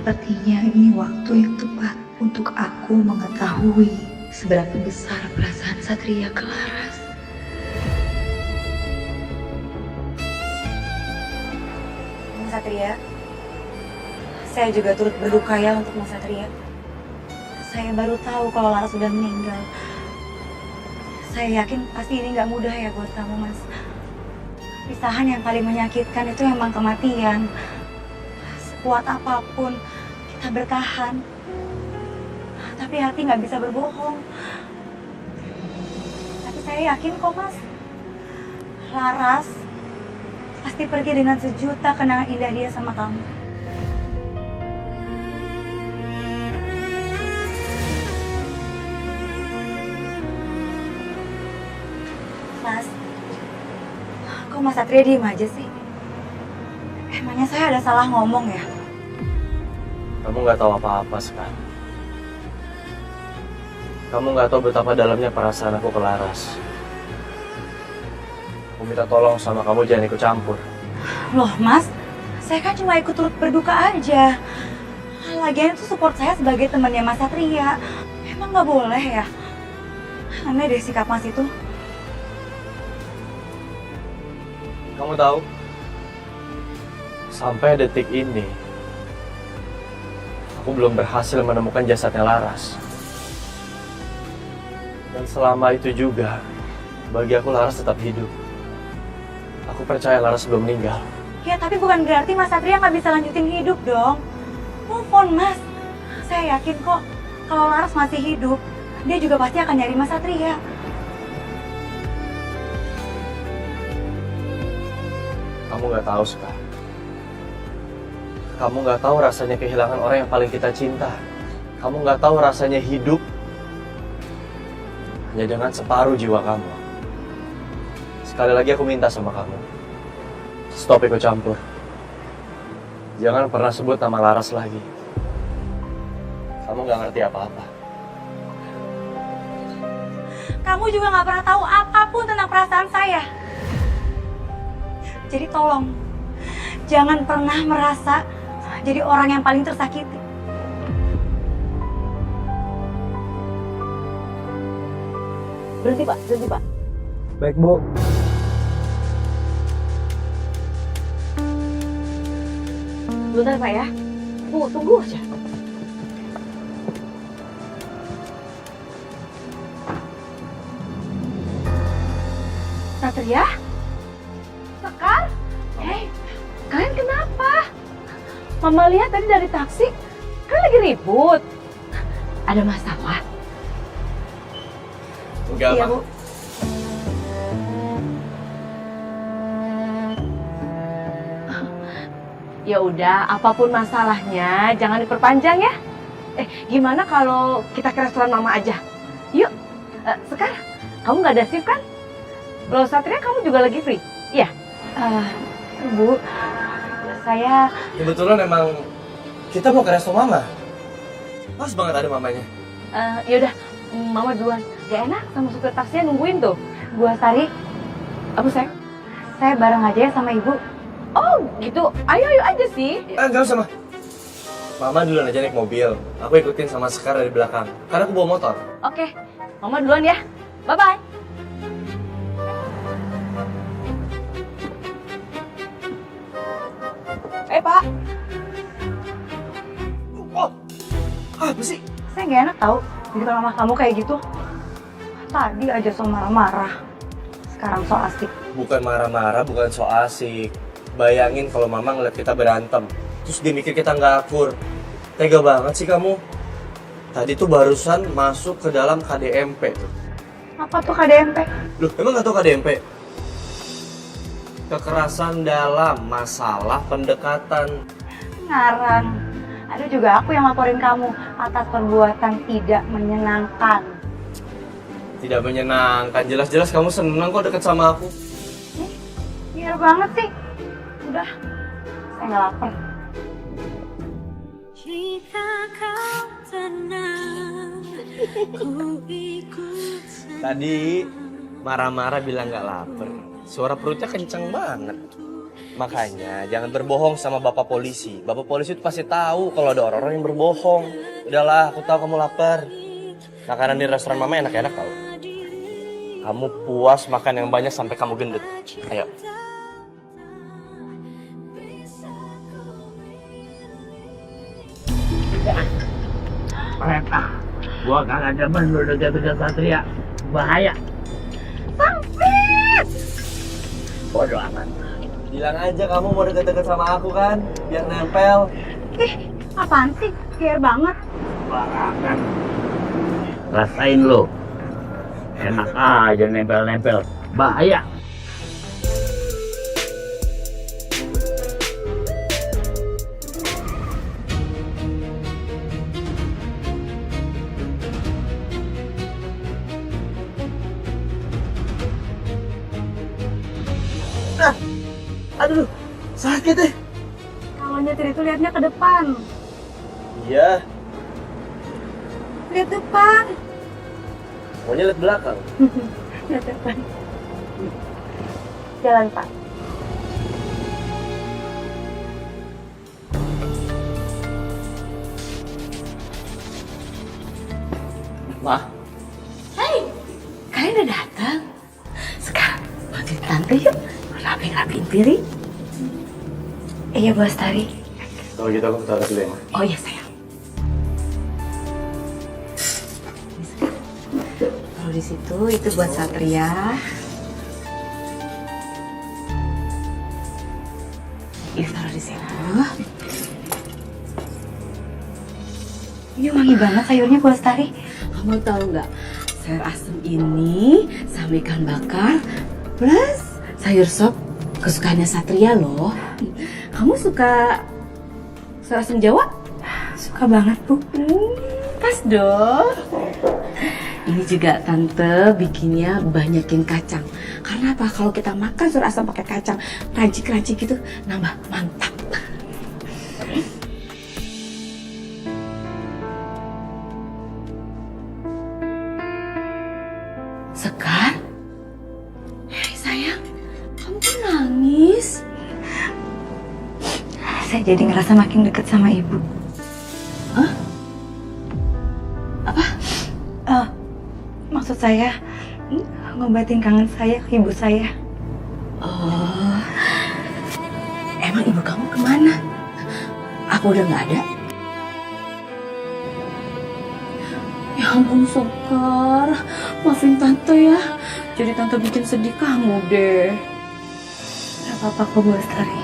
Sepertinya ini waktu yang tepat untuk aku mengetahui seberapa besar perasaan Satria ke Laras. Mas Satria, saya juga turut berduka ya untuk Mas Satria. Saya baru tahu kalau Laras sudah meninggal. Saya yakin pasti ini nggak mudah ya buat kamu, Mas. Pisahan yang paling menyakitkan itu emang kematian. Sekuat apapun kita bertahan, tapi hati nggak bisa berbohong. Tapi saya yakin kok, Mas, Laras pasti pergi dengan sejuta kenangan indah dia sama kamu. Mas, kok Mas Satria diem aja sih? Emangnya saya ada salah ngomong ya? Kamu nggak tahu apa-apa sekarang. Kamu nggak tahu betapa dalamnya perasaan aku ke Laras. Aku minta tolong sama kamu jangan ikut campur. Loh Mas, saya kan cuma ikut turut berduka aja. Lagian itu support saya sebagai temannya Mas Satria. Emang nggak boleh ya? Aneh deh sikap Mas itu. Kamu tahu, sampai detik ini, aku belum berhasil menemukan jasadnya Laras. Dan selama itu juga, bagi aku Laras tetap hidup. Aku percaya Laras belum meninggal. Ya tapi bukan berarti Mas Satria nggak bisa lanjutin hidup dong. Move on Mas. Saya yakin kok kalau Laras masih hidup, dia juga pasti akan nyari Mas Satria. Kamu nggak tahu sekarang. Kamu nggak tahu rasanya kehilangan orang yang paling kita cinta. Kamu nggak tahu rasanya hidup hanya dengan separuh jiwa kamu. Sekali lagi aku minta sama kamu, stop ikut campur. Jangan pernah sebut nama Laras lagi. Kamu nggak ngerti apa-apa. Kamu juga nggak pernah tahu apapun tentang perasaan saya. Jadi tolong, jangan pernah merasa jadi orang yang paling tersakiti. Berhenti Pak, berhenti Pak. Baik, Bu. Bentar Pak ya. Bu, tunggu aja. Satria? Sekar? Hei, kalian kenapa? Mama lihat tadi dari taksi, kalian lagi ribut. Ada masalah? Enggak, Iya, Ma. Bu. Ya udah, apapun masalahnya jangan diperpanjang ya. Gimana kalau kita ke restoran Mama aja? Yuk. Sekar, kamu nggak ada shift kan? Loh Satria, kamu juga lagi free? Iya. Bu, saya Kebetulan emang kita mau ke resto Mama. Pas banget ada mamanya. Ya udah, Mama duluan. Gak enak sama supir taksinya nungguin tuh. Bu Astari, Apa sayang? saya bareng aja ya sama Ibu. Oh gitu, ayo aja sih. Enggak usah, Ma. Mama duluan aja naik mobil. Aku ikutin sama Sekar dari belakang. Karena aku bawa motor. Oke, Mama duluan ya. Bye-bye. Pak. Oh, apa sih? Saya nggak enak tahu di depan mama kamu kayak gitu. Tadi aja so marah-marah, sekarang so asik. Bukan marah-marah, bukan so asik. Bayangin kalau Mama ngeliat kita berantem. Terus dia mikir kita nggak akur. Tega banget sih kamu. Tadi tuh barusan masuk ke dalam KDMP tuh. Apa tuh KDMP? Loh, emang nggak tahu KDMP? Kekerasan dalam masalah pendekatan. Ngarang. Ada juga aku yang laporin kamu atas perbuatan tidak menyenangkan. Tidak menyenangkan. Jelas-jelas kamu seneng kok deket sama aku. Biar banget sih. Udah, saya nggak lapar. Tadi marah-marah bilang nggak lapar. Suara perutnya kenceng banget. Makanya jangan berbohong sama bapak polisi. Bapak polisi itu pasti tahu kalau ada orang-orang yang berbohong. Udahlah, aku tahu kamu lapar. Makanan di restoran mama enak-enak tau. Kamu puas makan yang banyak sampai kamu gendut. Ayo. Mereka, gua kagak demen lu deket-deket Satria. Bahaya. Bodoh amat. Bilang aja kamu mau deket-deket sama aku kan, biar nempel. Apaan sih? Care banget. Barangan. Rasain lu. Enak aja nempel-nempel. Bahaya. Aduh, sakit deh. Kalau nyetir itu lihatnya ke depan. Iya, Lihat depan. maunya lihat belakang. Lihat depan. Jalan, Pak. Mah, Kalian udah datang. Sekarang bantuin tante yuk. Rapiin piring. Iya, Bu Astari. kalau gitu aku taruh dulu ya, Ma. Oh iya, sayang. Kalau di situ itu buat Satria. Ini taruh di situ. Ini wangi banget sayurnya, Bu Astari. Kamu tahu nggak? Sayur asem ini sama ikan bakar plus sayur sop kesukaannya Satria loh. Kamu suka sayur asem Jawa? Suka banget, Bu. Pas dong. Ini juga tante bikinnya banyakin kacang. Karena apa? Kalau kita makan sayur asam pakai kacang, crunchy gitu, nambah mantap. Sekar? Hei sayang, kamu kok nangis? Saya jadi ngerasa makin deket sama ibu. Hah? Apa? Maksud saya ngobatin kangen saya ke ibu saya. Oh, emang ibu kamu kemana? Aku udah nggak ada. Ya ampun Sekar, maafin tante ya. Jadi tante bikin sedih kamu deh. Gak apa-apa kok Bu Astari.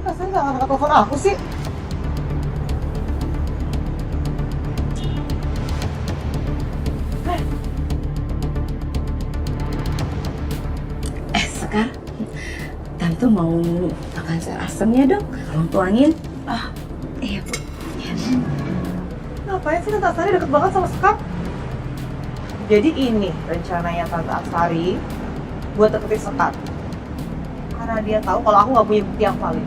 Rasanya gak angkat telepon aku sih. Sekar, tante mau makan sayur asemnya dong. Tolong tuangin. Iya Bu. Iya. Ngapain sih Tante Astari deket banget sama Sekar? Jadi ini rencananya Tante Astari buat deketin Sekar. Karena dia tahu kalau aku gak punya bukti yang valid.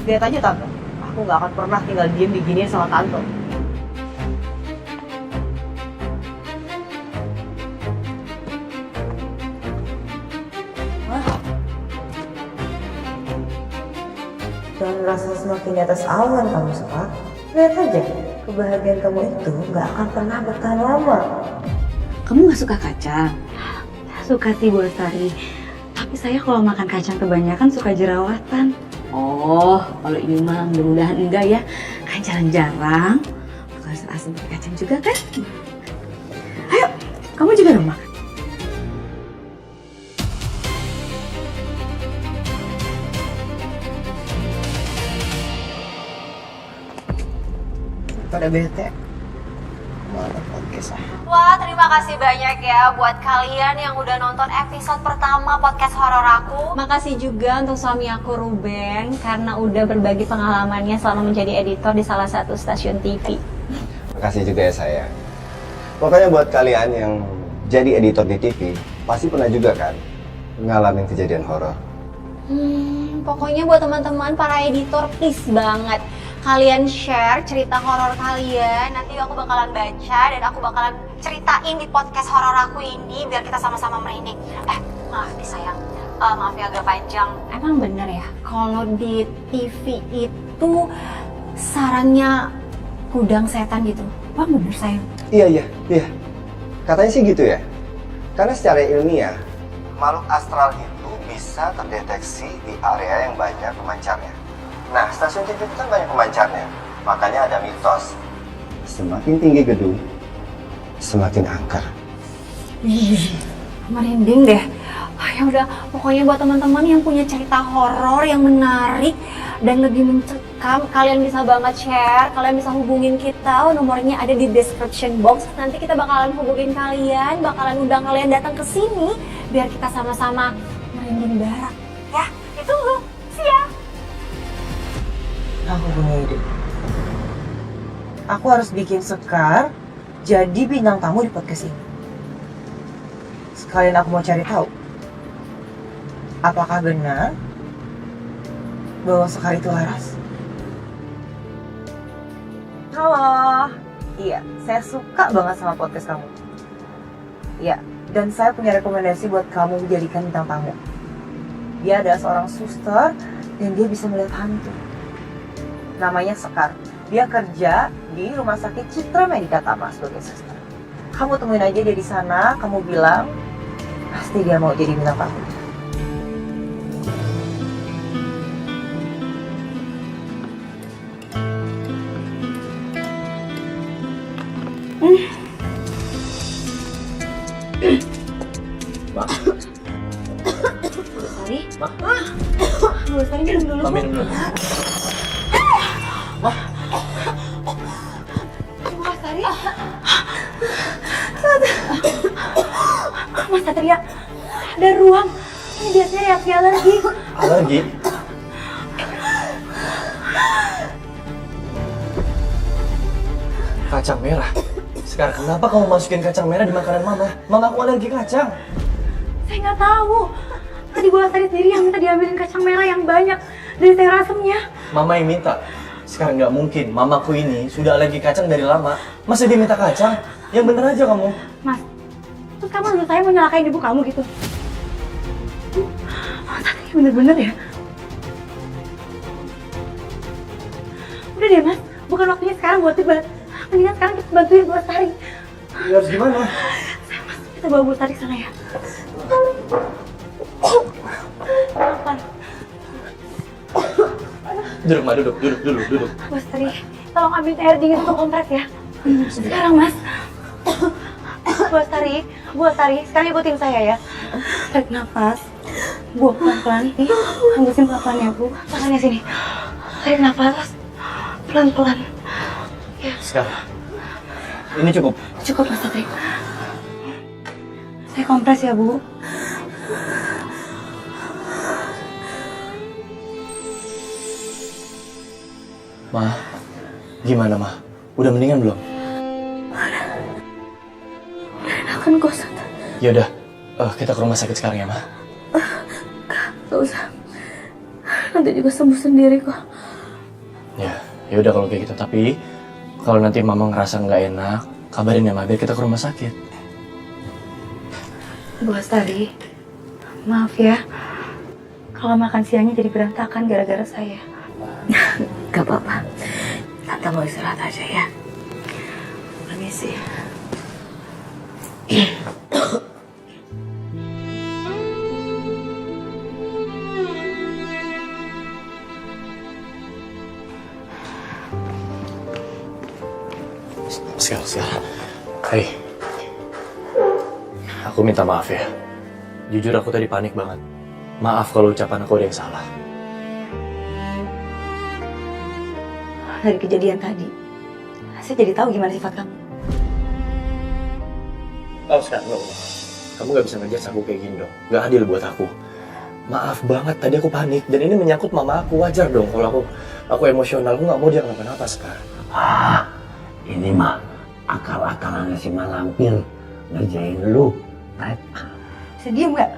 Lihat aja Tante, aku gak akan pernah tinggal diem diginiin sama Tante. Dan rasa semakin di atas awan kamu Sekar. Lihat aja, kebahagiaan kamu itu gak akan pernah bertahan lama. Kamu gak suka kacang? Suka sih Bu Astari. Tapi saya kalau makan kacang kebanyakan suka jerawatan. Oh, kalau ini mah mudah-mudahan enggak ya. Kan jarang-jarang makan sayur asam pakai kacang juga kan? Ayo, kamu juga dong makan. Pada bete. Mana podcast ah. Wah, terima kasih banyak ya buat kalian yang udah nonton episode pertama podcast horor aku. Makasih juga untuk suami aku Ruben karena udah berbagi pengalamannya selama menjadi editor di salah satu stasiun TV. Makasih juga ya sayang. Pokoknya buat kalian yang jadi editor di TV, pasti pernah juga kan ngalamin kejadian horor. Pokoknya buat teman-teman para editor, please banget kalian share cerita horor kalian. Nanti aku bakalan baca dan aku bakalan ceritain di podcast horor aku ini biar kita sama-sama merinding. Maaf nih sayang, maaf ya agak panjang. Emang bener ya kalau di TV itu sarangnya gudang setan gitu? Wah bener sayang? Iya. Katanya sih gitu ya. Karena secara ilmiah, makhluk astral itu bisa terdeteksi di area yang banyak pemancarnya. Nah, stasiun TV itu kan banyak pemancarnya. Makanya ada mitos, semakin tinggi gedung, semakin angker. Merinding deh. Ya udah, pokoknya buat teman-teman yang punya cerita horor yang menarik dan lebih mencekam, kalian bisa banget share, kalian bisa hubungin kita, nomornya ada di description box. Nanti kita bakalan hubungin kalian, bakalan undang kalian datang ke sini biar kita sama-sama merinding bareng. Ya, ditunggu. See ya. Aku punya ide. Aku harus bikin Sekar jadi bintang tamu di podcast ini. Sekalian aku mau cari tahu, apakah benar bahwa Sekar itu waras? Halo. Iya, saya suka banget sama podcast kamu. Iya, dan saya punya rekomendasi buat kamu dijadikan bintang tamu. Dia adalah seorang suster dan dia bisa melihat hantu. Namanya Sekar. Dia kerja di Rumah Sakit Citra Medika Tama sebagai suster. Kamu temuin aja dia di sana, kamu bilang pasti dia mau jadi bintang tamu. Bu Lestari minum dulu. Minum dulu. Bu Lestari. Mas Satria, ada ruang. Ini biasanya reaksi alergi. Alergi? Kacang merah? Sekarang kenapa kamu masukin kacang merah di makanan mama? Mama aku alergi kacang. Saya nggak tahu. Tadi Bu Lestari sendiri yang minta diambilin kacang merah yang banyak dari sayur asemnya. Mama yang minta. Sekarang nggak mungkin. Mamaku ini sudah alergi kacang dari lama. Masa dia minta kacang? Yang bener aja kamu. Mas, terus kamu menurut saya mau nyalakain ibu kamu gitu? Mas Satria bener-bener ya? Udah deh Mas, bukan waktunya sekarang buat debat. Mendingan sekarang kita bantuin Bu Lestari. Ya harus gimana? Kita bawa Bu Lestari ke sana ya. Pelan-pelan. Duduk, Ma, duduk. Bu Lestari, tolong ambil air dingin untuk kompres ya. Sekarang Mas. Bu Lestari, sekarang ikutin saya ya. Tarik nafas. Buang pelan-pelan. Nih, hembusin pelan-pelan ya Bu. Tangannya sini. Tarik nafas. Pelan-pelan. Ya. Sekarang. Ini cukup. Cukup Mas Satri. Saya kompres ya Bu. Ma, gimana Ma? Udah mendingan belum? Akan kosong. Yaudah, kita ke rumah sakit sekarang ya Ma. Gak usah. Nanti juga sembuh sendiri kok. Ya udah kalau kayak gitu. Tapi kalau nanti Mama ngerasa nggak enak, kabarin ya Ma, biar kita ke rumah sakit. Bu Lestari, maaf ya. Kalau makan siangnya jadi berantakan gara-gara saya. Gak apa-apa. Tante mau istirahat aja ya. Permisi. Sekarang. Hei. Aku minta maaf ya. Jujur aku tadi panik banget. Maaf kalau ucapan aku ada yang salah. Dari kejadian tadi, saya jadi tahu gimana sifat kamu. Sekarang kamu gak bisa ngejudge aku kayak gini dong. Gak adil buat aku. Maaf banget, tadi aku panik. Dan ini menyangkut mama aku. Wajar dong kalau aku emosional. Aku gak mau dia kenapa-napa sekarang. Ini mah akal-akalannya si Malampir ngerjain lu. Bisa diem nggak?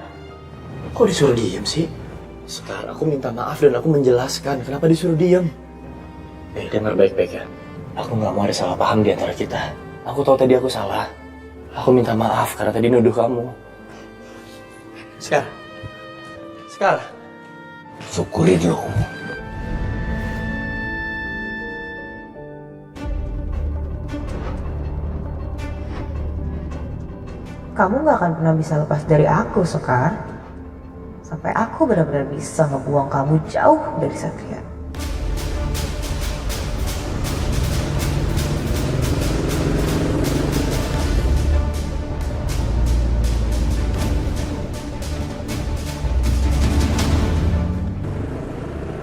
Kok disuruh diem sih? Sekarang aku minta maaf dan aku menjelaskan kenapa disuruh diem. Dengar baik-baik ya. Aku nggak mau ada salah paham di antara kita. Aku tahu tadi aku salah. Aku minta maaf karena tadi nuduh kamu. Sekarang. Syukuri dulu. Kamu gak akan pernah bisa lepas dari aku, Sekar. Sampai aku benar-benar bisa ngebuang kamu jauh dari Satria.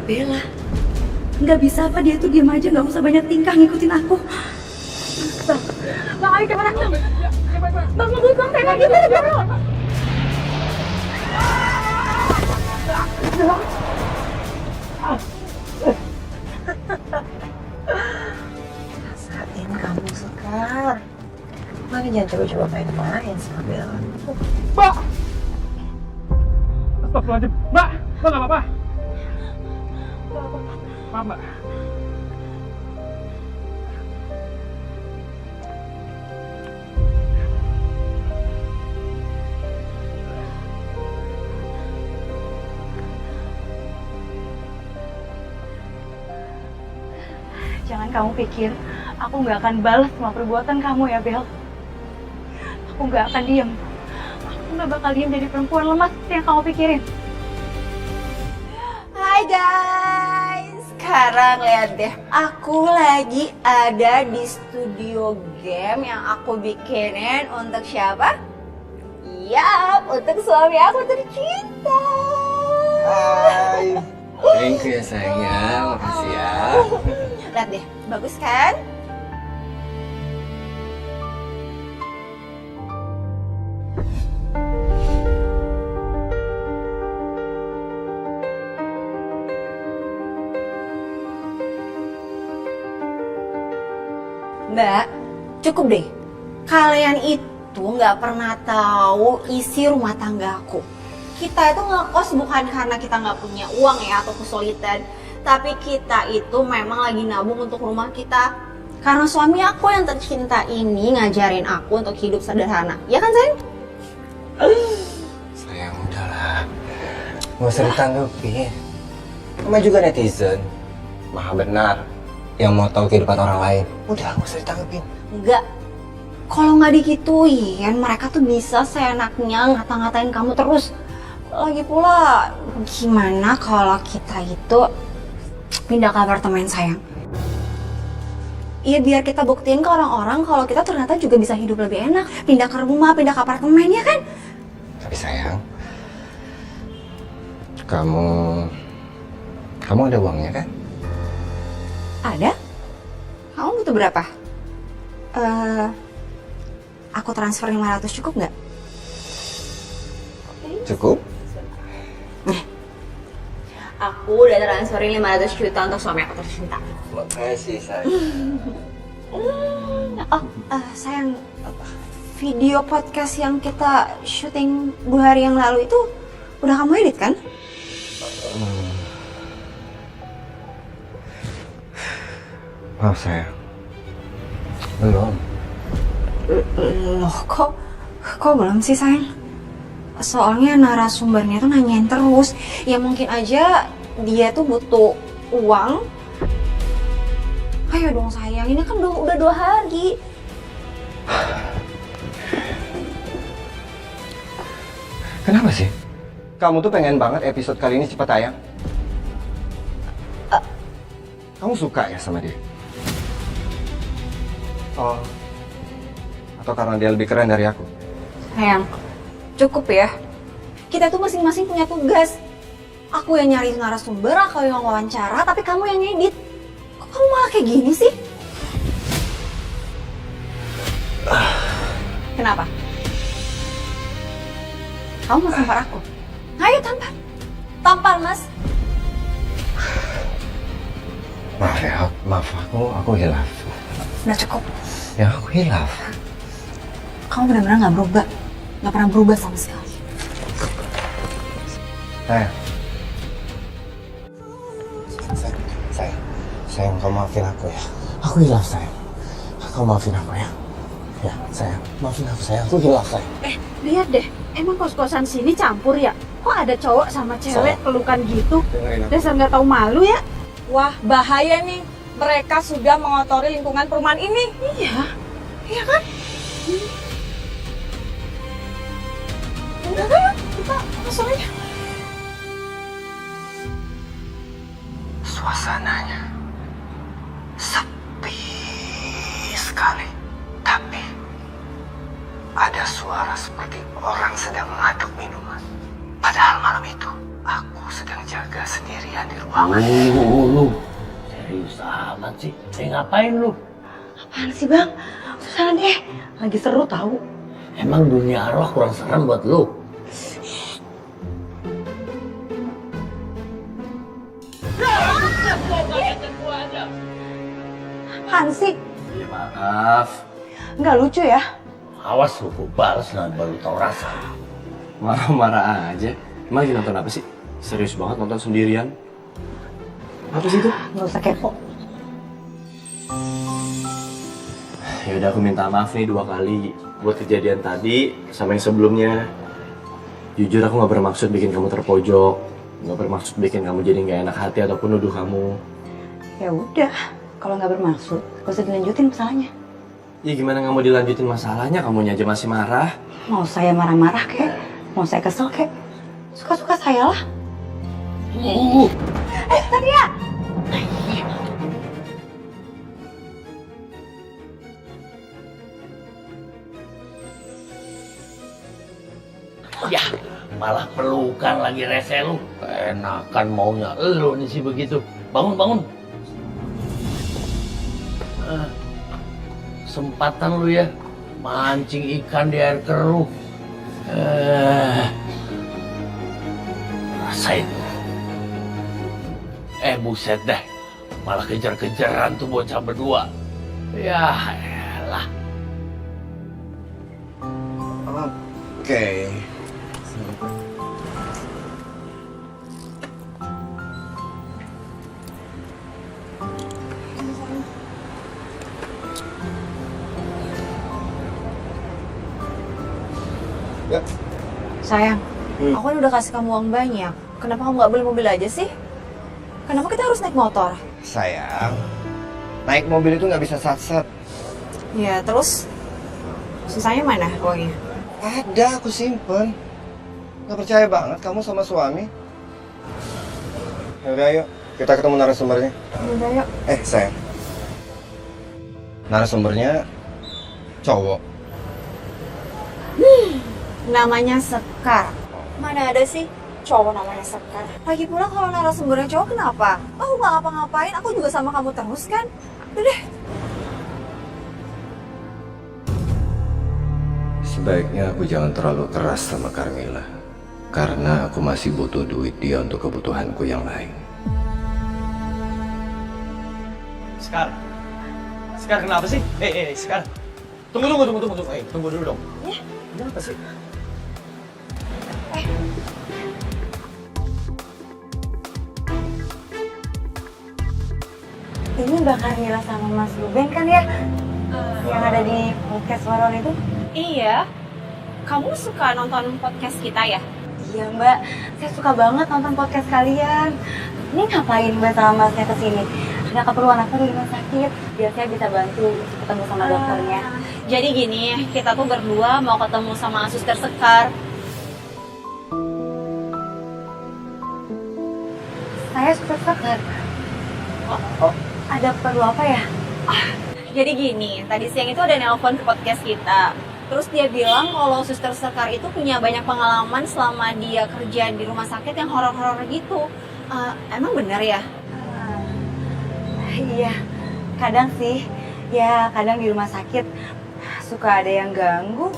Bella, nggak bisa apa dia tuh diam aja, nggak usah banyak tingkah ngikutin aku. Bang, ayo kemana? Bang, mobil bang, tengah gimana bang? Rasain kamu, Sekar. Makanya jangan coba-coba main-main sama Bella. Mbak! Astagfirullahaladzim. Mbak! Mbak nggak apa-apa? Maaf, Mbak. Jangan kamu pikir aku nggak akan balas semua perbuatan kamu ya, Bel. Aku nggak akan diem. Aku nggak bakal diem jadi perempuan lemah seperti yang kamu pikirin. Hai guys, sekarang lihat deh, aku lagi ada di studio game yang aku bikinin untuk siapa? Yap, untuk suami aku tercinta. Hai. Thank you ya sayang, makasih ya. Lihat deh, bagus kan? Mbak, cukup deh. Kalian itu nggak pernah tahu isi rumah tangga aku. Kita itu ngekos bukan karena kita nggak punya uang ya atau kesulitan, tapi kita itu memang lagi nabung untuk rumah kita. Karena suami aku yang tercinta ini ngajarin aku untuk hidup sederhana, ya kan sayang? Sayang udahlah. Nggak usah ditanggapi. Namanya juga netizen. Maha benar. Yang mau tahu kehidupan orang lain. Udah, nggak usah ditanggepin. Enggak. Kalau nggak digituin, mereka tuh bisa seenaknya ngata-ngatain kamu terus. Lagi pula, gimana kalau kita itu pindah ke apartemen sayang? Iya biar kita buktiin ke orang-orang kalau kita ternyata juga bisa hidup lebih enak. Pindah ke rumah, pindah ke apartemen, ya kan? Tapi sayang, kamu ada uangnya kan? Ada? Kamu butuh berapa? Aku transfer 500 cukup nggak? Cukup? Aku udah transferin 500 juta untuk suami aku tercinta. Makasih sayang. Oh, sayang, video podcast yang kita syuting 2 hari yang lalu itu udah kamu edit kan? Maaf sayang. Belum. Loh, kok belum sih sayang? Soalnya narasumbernya tuh nanyain terus. Ya mungkin aja dia tuh butuh uang. Ayo dong sayang, ini kan udah 2 hari. Kenapa sih? Kamu tuh pengen banget episode kali ini cepat tayang? Kamu suka ya sama dia? Oh, atau karena dia lebih keren dari aku? Sayang, cukup ya. Kita tuh masing-masing punya tugas. Aku yang nyari narasumber, aku yang wawancara, tapi kamu yang ngedit. Kok kamu malah kayak gini sih? Kenapa? Kamu mau tampar aku? Ayo tampar. Tampar, Mas. Maaf ya, maaf aku hilaf. Udah cukup. Ya aku hilaf. Kamu benar-benar nggak berubah. nggak pernah berubah sama sekali. Sayang, kamu maafin aku ya. Aku hilaf sayang. Kamu maafin aku ya. Ya sayang, maafin aku sayang. Aku hilaf sayang. Lihat deh, emang kos-kosan sini campur ya? Kok ada cowok sama cewek pelukan gitu? Dengerin aku. Dasar nggak tahu malu ya? Wah, bahaya nih. Mereka sudah mengotori lingkungan perumahan ini. Iya, iya kan? Udah kan? Kita masuk aja. Suasananya sepi sekali, tapi ada suara seperti orang sedang mengaduk minuman. Padahal malam itu aku sedang jaga sendirian di ruangan. Lu serius amat sih? Ngapain lu? Apaan sih bang? Susah deh. Lagi seru tahu. Emang dunia arwah kurang serem buat lu? Apaan sih? Ya, maaf. Nggak lucu ya? Awas lu, gua balas nanti baru tau rasa. Marah-marah aja. Emang lagi nonton apa sih? Serius banget nonton sendirian? Apa sih itu? Nggak usah kepo. Ya udah, aku minta maaf nih 2 kali buat kejadian tadi sama yang sebelumnya. Jujur aku nggak bermaksud bikin kamu terpojok, nggak bermaksud bikin kamu jadi nggak enak hati ataupun nuduh kamu. Ya udah, kalau nggak bermaksud, gak usah dilanjutin masalahnya. Ya gimana nggak mau dilanjutin masalahnya? Kamunya aja masih marah. Mau saya marah-marah kek, mau saya kesel kek, suka-suka saya lah. Satria! Ya, malah pelukan lagi rese lu. Enakan maunya lu nih sih begitu. Bangun, bangun. Sempatan lu ya, mancing ikan di air keruh. Rasain. Buset dah. Malah kejar-kejaran tuh bocah berdua. Ya elah. Oke. Ya. Sayang, aku kan udah kasih kamu uang banyak. Kenapa kamu nggak beli mobil aja sih? Kenapa kita harus naik motor? Sayang, naik mobil itu nggak bisa sat-sat. Ya, terus sisanya mana uangnya? Ada, aku simpen. Nggak percaya banget kamu sama suami. Yaudah, yuk. Kita ketemu narasumbernya. Udah yuk. Sayang. Narasumbernya cowok. Namanya Sekar. Mana ada sih cowok namanya Sekar? Lagi pula kalau narasumbernya cowok kenapa? Aku nggak ngapa-ngapain, aku juga sama kamu terus kan? Udah deh. Sebaiknya aku jangan terlalu keras sama Carmilla. Karena aku masih butuh duit dia untuk kebutuhanku yang lain. Sekar kenapa sih? Sekar. Tunggu. Tunggu dulu dong. Ya? Kenapa sih? Ini Mbak Carmilla sama Mas Ruben kan ya? Yang ada di podcast Waron itu? Iya. Kamu suka nonton podcast kita ya? Iya Mbak, saya suka banget nonton podcast kalian. Ini ngapain Mbak sama Masnya kesini? Ada keperluan apa di rumah sakit? Biar saya bisa bantu ketemu sama dokternya. Jadi gini, kita tuh berdua mau ketemu sama Suster Sekar. Saya suka Sekar. Ada perlu apa ya? Jadi gini, tadi siang itu ada nelpon ke podcast kita. Terus dia bilang kalau Suster Sekar itu punya banyak pengalaman selama dia kerja di rumah sakit yang horor-horor gitu. Emang benar ya? Iya, kadang sih. Ya, kadang di rumah sakit suka ada yang ganggu.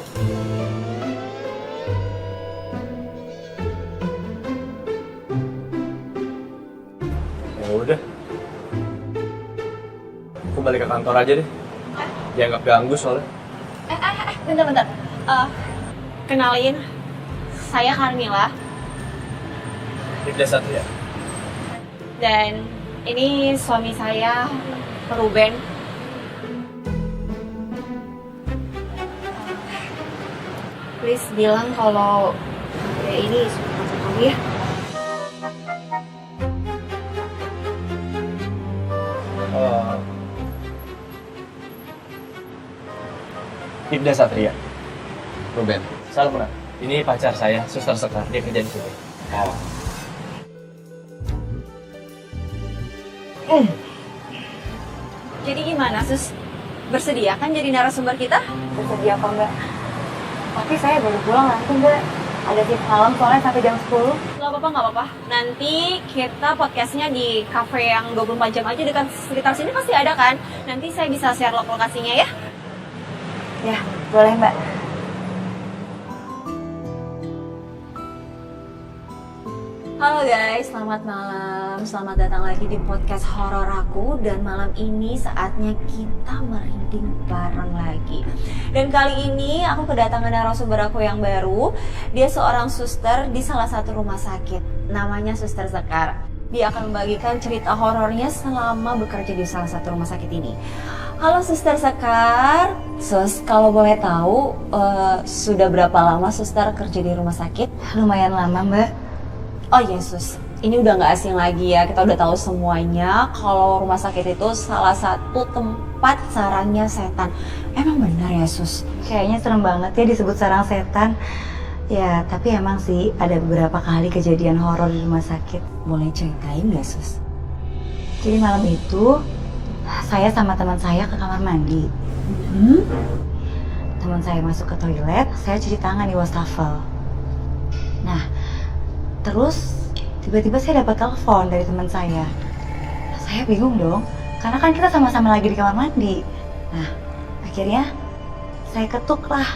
Ya udah. Aku balik ke kantor aja deh. Dianggap ganggu soalnya. Bentar. Kenalin, saya Carmila. Ibda Satria. Dan ini suami saya, Ruben. Please bilang kalau ya ini suami kamu ya. Ibda Satria. Ruben. Salam kenal. Ini pacar saya, Suster Sekar. Dia kerja di sini. Jadi gimana, Sus? Bersedia kan jadi narasumber kita? Bersedia kok Mbak. Tapi saya baru pulang nanti Mbak. Ada shift malam soalnya sampai jam 10. Gak apa-apa, gak apa-apa. Nanti kita podcastnya di cafe yang 24 jam aja dekat sekitar sini pasti ada kan? Nanti saya bisa share lokasinya ya. Ya, boleh Mbak. Halo guys, selamat malam. Selamat datang lagi di podcast horor aku. Dan malam ini saatnya kita merinding bareng lagi. Dan kali ini aku kedatangan narasumber aku yang baru. Dia seorang suster di salah satu rumah sakit. Namanya Suster Sekar. Dia akan membagikan cerita horornya selama bekerja di salah satu rumah sakit ini. Halo Suster Sekar. Sus, kalau boleh tahu sudah berapa lama Suster kerja di rumah sakit? Lumayan lama Mbak. Oh Yesus, ini udah gak asing lagi ya, kita udah tahu semuanya kalau rumah sakit itu salah satu tempat sarangnya setan. Emang benar ya Sus? Kayaknya serem banget ya disebut sarang setan. Ya, tapi emang sih ada beberapa kali kejadian horor di rumah sakit. Boleh ceritain gak Sus? Jadi malam itu, saya sama teman saya ke kamar mandi. Teman saya masuk ke toilet, saya cuci tangan di wastafel. Nah, terus tiba-tiba saya dapat telepon dari teman saya. Saya bingung dong, karena kan kita sama-sama lagi di kamar mandi. Nah, akhirnya saya ketuk lah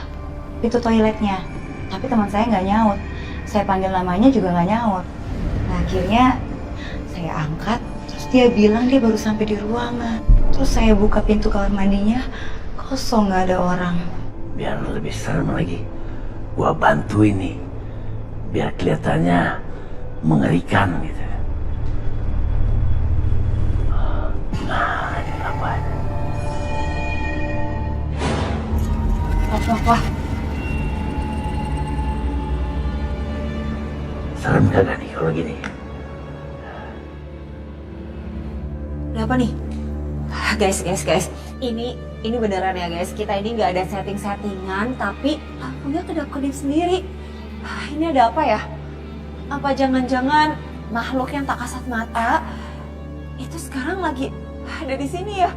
pintu toiletnya. Tapi teman saya nggak nyaut. Saya panggil namanya juga nggak nyaut. Nah, akhirnya saya angkat, terus dia bilang dia baru sampai di ruangan. Terus saya buka pintu kamar mandinya, kosong, nggak ada orang. Biar lebih serem lagi, gua bantu ini. Biar kelihatannya mengerikan gitu. Nah, ini apa? Wah. Serem kagak nih kalau gini? Udah apa nih? Guys. Ini beneran ya guys. Kita ini nggak ada setting-settingan, tapi lampunya kedap-kedip sendiri. Ini ada apa ya? Apa jangan-jangan makhluk yang tak kasat mata itu sekarang lagi ada di sini ya?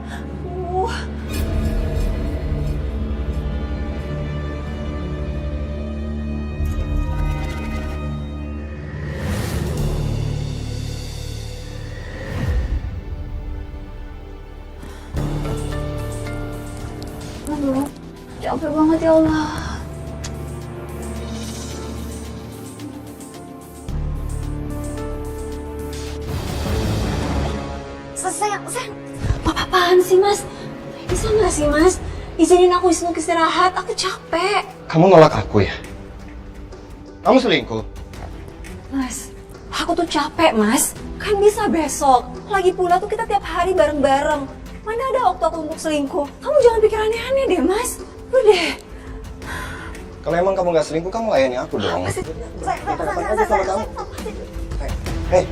Aduh, capek banget ya Allah. Sayang, apa-apaan sih mas? Bisa nggak sih mas? Izinin aku istirahat, aku capek. Kamu nolak aku ya? Kamu selingkuh? Mas, aku tuh capek mas. Kan bisa besok. Lagi pula tuh kita tiap hari bareng-bareng. Mana ada waktu aku untuk selingkuh? Kamu jangan pikir aneh-aneh deh mas. Udah. Kalau emang kamu nggak selingkuh, kamu layani aku dong. Hei.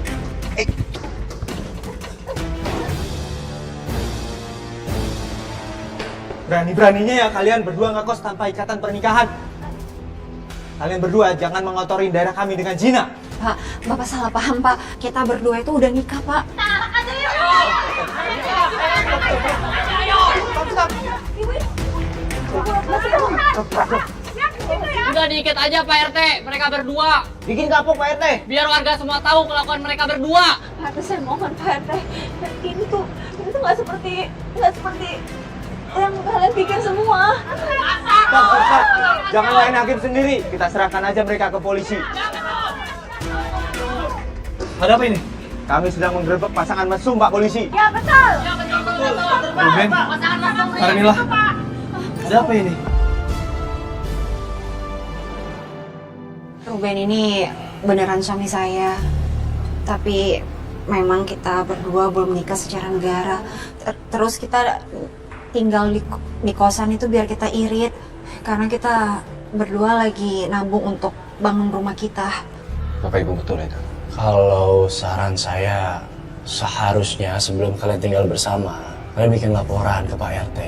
Berani-beraninya ya kalian berdua ngekos tanpa ikatan pernikahan. Kalian berdua jangan mengotori daerah kami dengan zina. Pak, Bapak salah paham Pak. Kita berdua itu udah nikah Pak. Udah diikat aja Pak RT, mereka berdua. Bikin kapok Pak RT. Biar warga semua tahu kelakuan mereka berdua. Pak RT, saya mohon Pak RT. Ini tuh nggak seperti yang kalian pikir semua. Stop. Jangan main hakim sendiri. Kita serahkan aja mereka ke polisi. Ada apa ini? Kami sedang menggerebek pasangan mesum, Pak Polisi. Ya betul. Ruben, Carmila, ada apa ini? Ruben ini beneran suami saya. Tapi memang kita berdua belum nikah secara negara. Terus kita tinggal di kosan itu biar kita irit. Karena kita berdua lagi nabung untuk bangun rumah kita. Bapak Ibu betul itu? Kalau saran saya, seharusnya sebelum kalian tinggal bersama, kalian bikin laporan ke Pak RT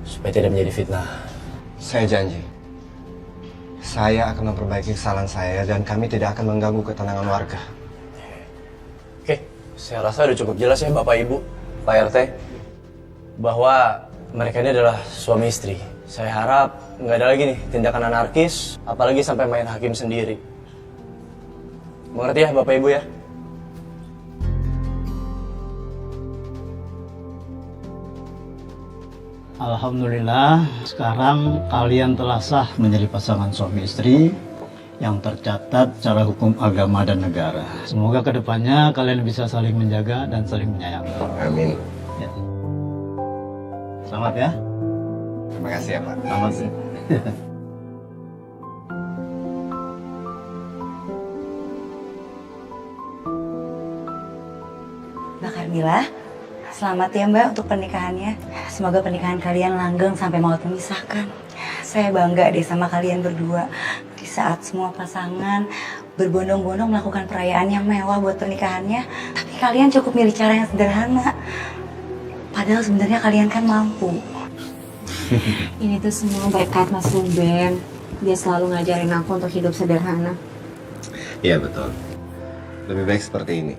supaya tidak menjadi fitnah. Saya janji, saya akan memperbaiki kesalahan saya dan kami tidak akan mengganggu ketenangan warga. Oke, saya rasa udah cukup jelas ya Bapak Ibu, Pak RT, bahwa mereka ini adalah suami istri. Saya harap nggak ada lagi nih tindakan anarkis, apalagi sampai main hakim sendiri. Mengerti ya Bapak Ibu ya? Alhamdulillah, sekarang kalian telah sah menjadi pasangan suami istri yang tercatat secara hukum agama dan negara. Semoga kedepannya kalian bisa saling menjaga dan saling menyayangi. Amin. Ya. Selamat ya. Terima kasih ya Pak. Selamat sih. Mbak Carmila, selamat ya Mbak untuk pernikahannya. Semoga pernikahan kalian langgeng sampai maut memisahkan. Saya bangga deh sama kalian berdua. Di saat semua pasangan berbondong-bondong melakukan perayaan yang mewah buat pernikahannya, tapi kalian cukup milih cara yang sederhana. Padahal sebenarnya kalian kan mampu. Ini tuh semua berkat Mas Ruben. Dia selalu ngajarin aku untuk hidup sederhana. Iya betul. Lebih baik seperti ini.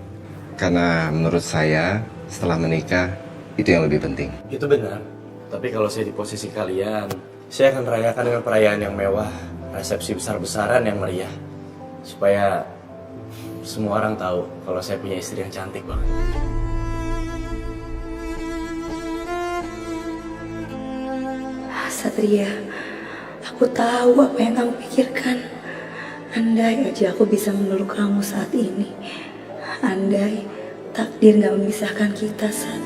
Karena menurut saya setelah menikah itu yang lebih penting. Itu benar. Tapi kalau saya di posisi kalian, saya akan merayakan dengan perayaan yang mewah, resepsi besar-besaran yang meriah. Supaya semua orang tahu kalau saya punya istri yang cantik banget. Satria, aku tahu apa yang kamu pikirkan. Andai aja aku bisa memeluk kamu saat ini. Andai takdir gak memisahkan kita, Sat.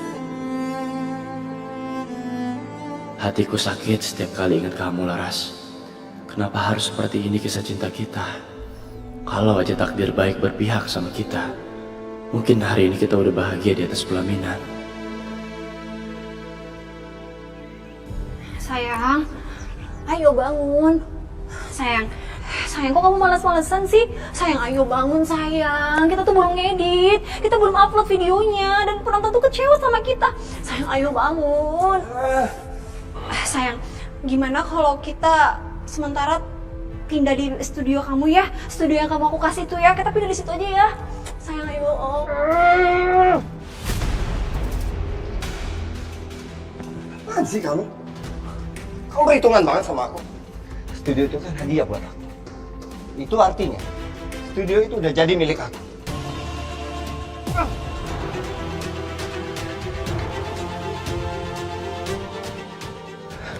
Hatiku sakit setiap kali ingat kamu, Laras. Kenapa harus seperti ini kisah cinta kita? Kalau aja takdir baik berpihak sama kita, mungkin hari ini kita udah bahagia di atas pelaminan. Sayang, ayo bangun. Sayang, kok kamu malas-malesan sih? Sayang, ayo bangun sayang. Kita tuh belum ngedit, kita belum upload videonya, dan penonton tuh kecewa sama kita. Sayang, ayo bangun. Sayang, gimana kalau kita sementara pindah di studio kamu ya? Studio yang kamu aku kasih tuh ya, kita pindah di situ aja ya. Sayang, ayo. Apaan sih kamu? Kamu berhitungan banget sama aku. Studio itu kan hadiah buat aku. Itu artinya studio itu udah jadi milik aku.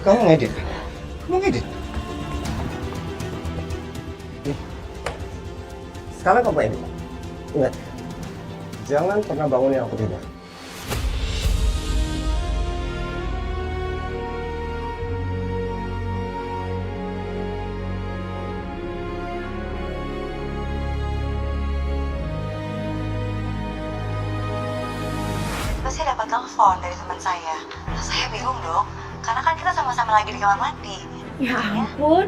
Kamu ngedit kan? Kamu ngedit? Nih. Sekarang kamu edit. Ingat, jangan pernah bangunin aku tidur. Saya dapat telepon dari teman saya. Saya bingung dong, karena kan kita sama-sama lagi di kamar mandi. Ya ampun,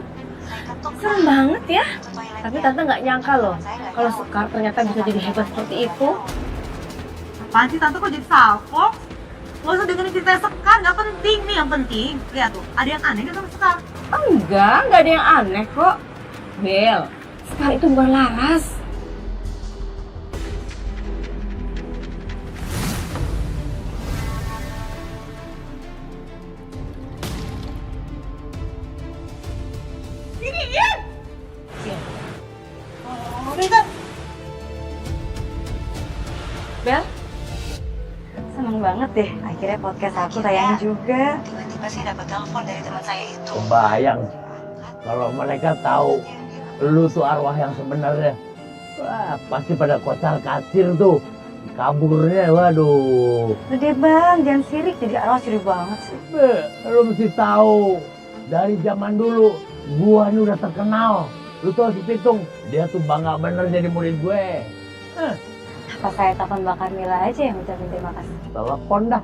serem banget ya. Tapi Tante nggak nyangka loh, kalau Sekar ternyata bisa jadi hebat seperti itu. Apaan sih Tante kok jadi salpok? Gak usah dengerin cerita Sekar, gak penting nih yang penting. Lihat tuh, ada yang aneh gak sama Sekar? Enggak ada yang aneh kok. Bel, Sekar itu bukan Laras. Bel, seneng banget deh. Akhirnya podcast aku tayang juga. Tiba-tiba saya dapat telepon dari teman saya itu. Kebayang kalau mereka tahu lu tuh arwah yang sebenarnya, wah pasti pada kocar kacir tuh, kaburnya, waduh. Udah bang, jangan sirik, jadi arwah curi banget sih. Lu mesti tahu dari zaman dulu gua ini udah terkenal Lu tau si Pitung, dia tuh bangga bener jadi murid gue. Apa saya telepon Mbak Carmila aja yang ucapin terima kasih? Telepon dah.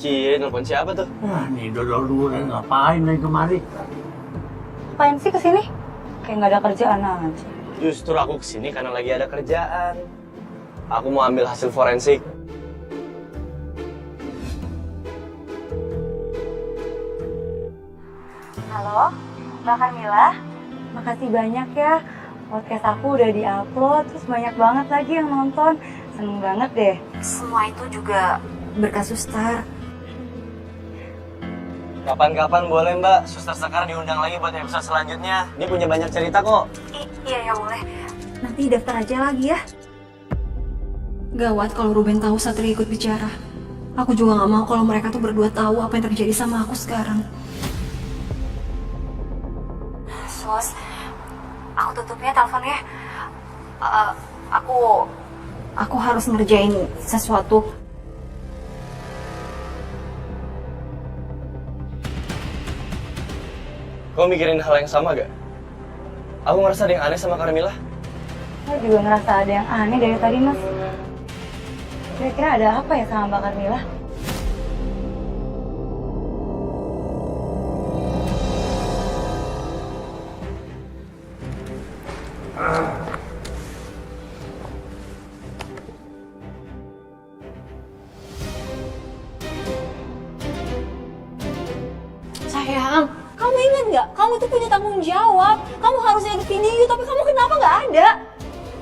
Cie, nelfon siapa tuh? Wah, nih dodol dulu ngapain lagi kemari? Ngapain sih kesini? Kayak nggak ada kerjaan aja. Justru aku kesini karena lagi ada kerjaan. Aku mau ambil hasil forensik. Halo, Mbak Carmila. Makasih banyak ya. Podcast aku udah di-upload, terus banyak banget lagi yang nonton. Seneng banget deh. Semua itu juga berkat Suster. Kapan-kapan boleh Mbak, Suster Sekar diundang lagi buat episode selanjutnya. Ini punya banyak cerita kok. Iya ya boleh. Nanti daftar aja lagi ya. Gawat kalau Ruben tahu Satria ikut bicara. Aku juga nggak mau kalau mereka tuh berdua tahu apa yang terjadi sama aku sekarang. Sus, aku tutupnya teleponnya. Aku harus ngerjain sesuatu. Kau mikirin hal yang sama gak? Aku ngerasa ada yang aneh sama Carmila. Saya juga ngerasa ada yang aneh dari tadi, Mas. Kira-kira ada apa ya sama Mbak Carmila? Sayang, kamu ingat nggak? Kamu tuh punya tanggung jawab. Kamu harusnya edit video, tapi kamu kenapa nggak ada?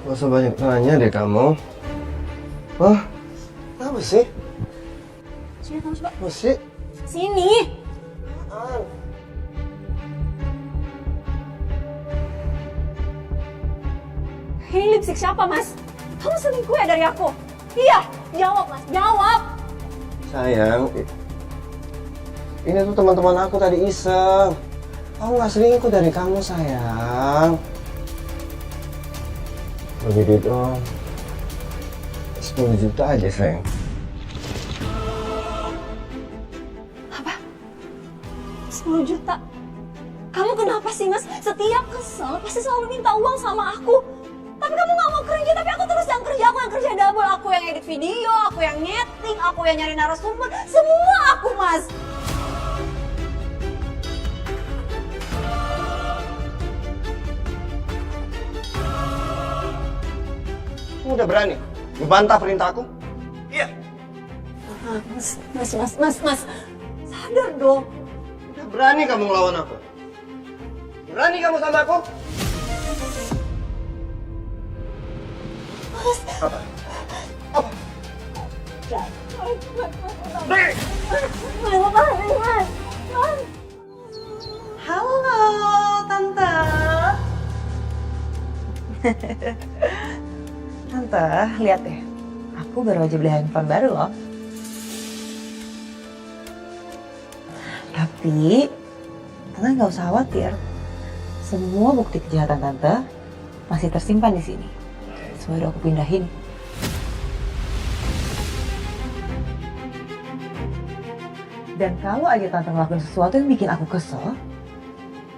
Gak usah banyak nanya deh kamu. Wah, apa sih? Sini kamu coba. Apa sih? Sini. Ini lipstick siapa, Mas? Kamu selingkuh ya dari aku? Iya, jawab, Mas. Jawab. Sayang, ini tuh teman-teman aku tadi iseng. Aku nggak selingkuh dari kamu, sayang. Bagi duit dong. 10 juta aja, sayang. Apa? 10 juta? Kamu kenapa sih, Mas? Setiap kesel pasti selalu minta uang sama aku. Tapi kamu nggak mau kerja, tapi aku terus yang kerja. Aku yang kerja double. Aku yang edit video, aku yang nyeting, aku yang nyari narasumber. Semua aku, Mas. Kamu udah berani membantah perintahku? Iya. Mas. Sadar dong. Udah berani kamu ngelawan aku? Berani kamu sama aku? Mas. Apa? Apa? Halo, Tante. Tante, lihat deh. Aku baru aja beli handphone baru loh. Tapi, Tante nggak usah khawatir. Semua bukti kejahatan Tante masih tersimpan di sini. Semua udah aku pindahin. Dan kalau aja Tante ngelakuin sesuatu yang bikin aku kesel,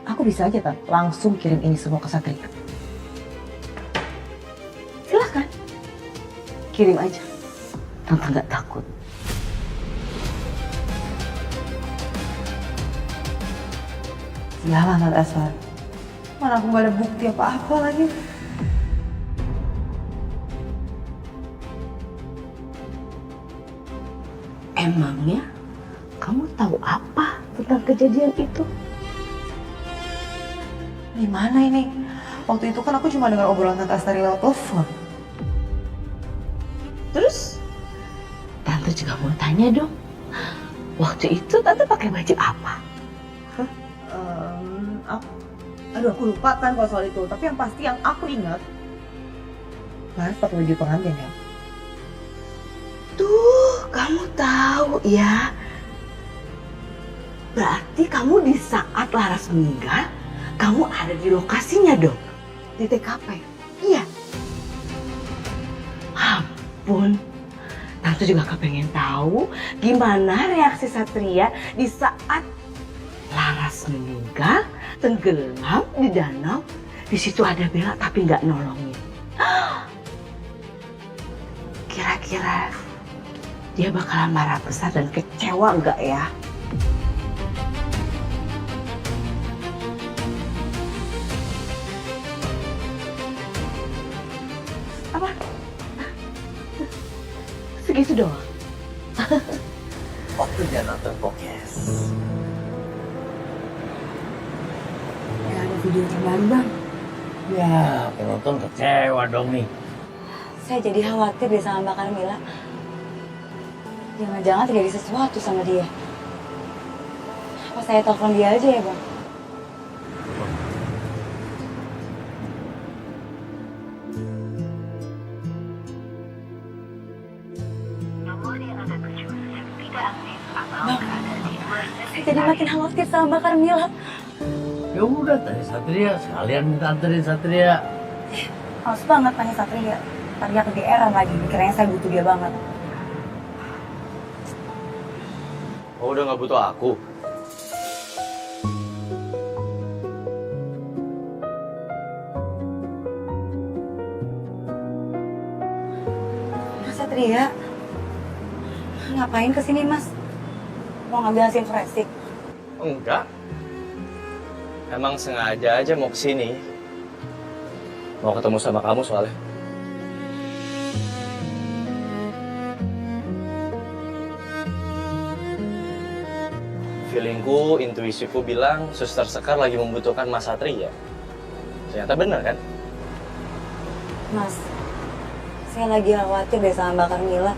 aku bisa aja Tante langsung kirim ini semua ke Satria. Silahkan. Kirim aja. Tante nggak takut. Sialan Tante Aswar. Mana aku nggak ada bukti apa-apa lagi. Emangnya kamu tahu apa tentang kejadian itu? Gimana ini? Waktu itu kan aku cuma dengar obrolan Tante Astari lewat telepon. Terus Tante juga mau tanya dong. Waktu itu Tante pakai baju apa? Aku lupa kan kalau soal itu. Tapi yang pasti yang aku ingat, Mas pakai baju pengantin ya. Tuh, kamu tahu ya. Berarti kamu di saat Laras meninggal, kamu ada di lokasinya dong. Di TKP. Iya. Ampun. Tante juga kepengen tahu gimana reaksi Satria di saat Laras pas meninggal, tenggelam di danau. Di situ ada Bella tapi nggak nolongin. Kira-kira dia bakalan marah besar dan kecewa nggak ya? Apa? Segitu doang. Waktunya nonton podcast. Gak ada video terbaru bang. Ya, penonton kecewa dong nih. Saya jadi khawatir deh sama Mbak Carmila. Jangan-jangan terjadi sesuatu sama dia. Apa saya telepon dia aja ya bang? Bang, saya jadi makin khawatir sama Mbak Carmila. Ya udah, tadi Satria sekalian minta anterin Satria. Males banget tanya Satria. Ntar dia kegeeran lagi, mikirnya saya butuh dia banget. Oh, udah nggak butuh aku? Mas Satria, ngapain kesini mas? Mau ngambil hasil forensik? Enggak. Emang sengaja aja mau kesini. Mau ketemu sama kamu soalnya. Feelingku, intuisiku bilang Suster Sekar lagi membutuhkan Mas Satria. Ternyata benar kan? Mas, saya lagi khawatir deh sama Mbak Carmila.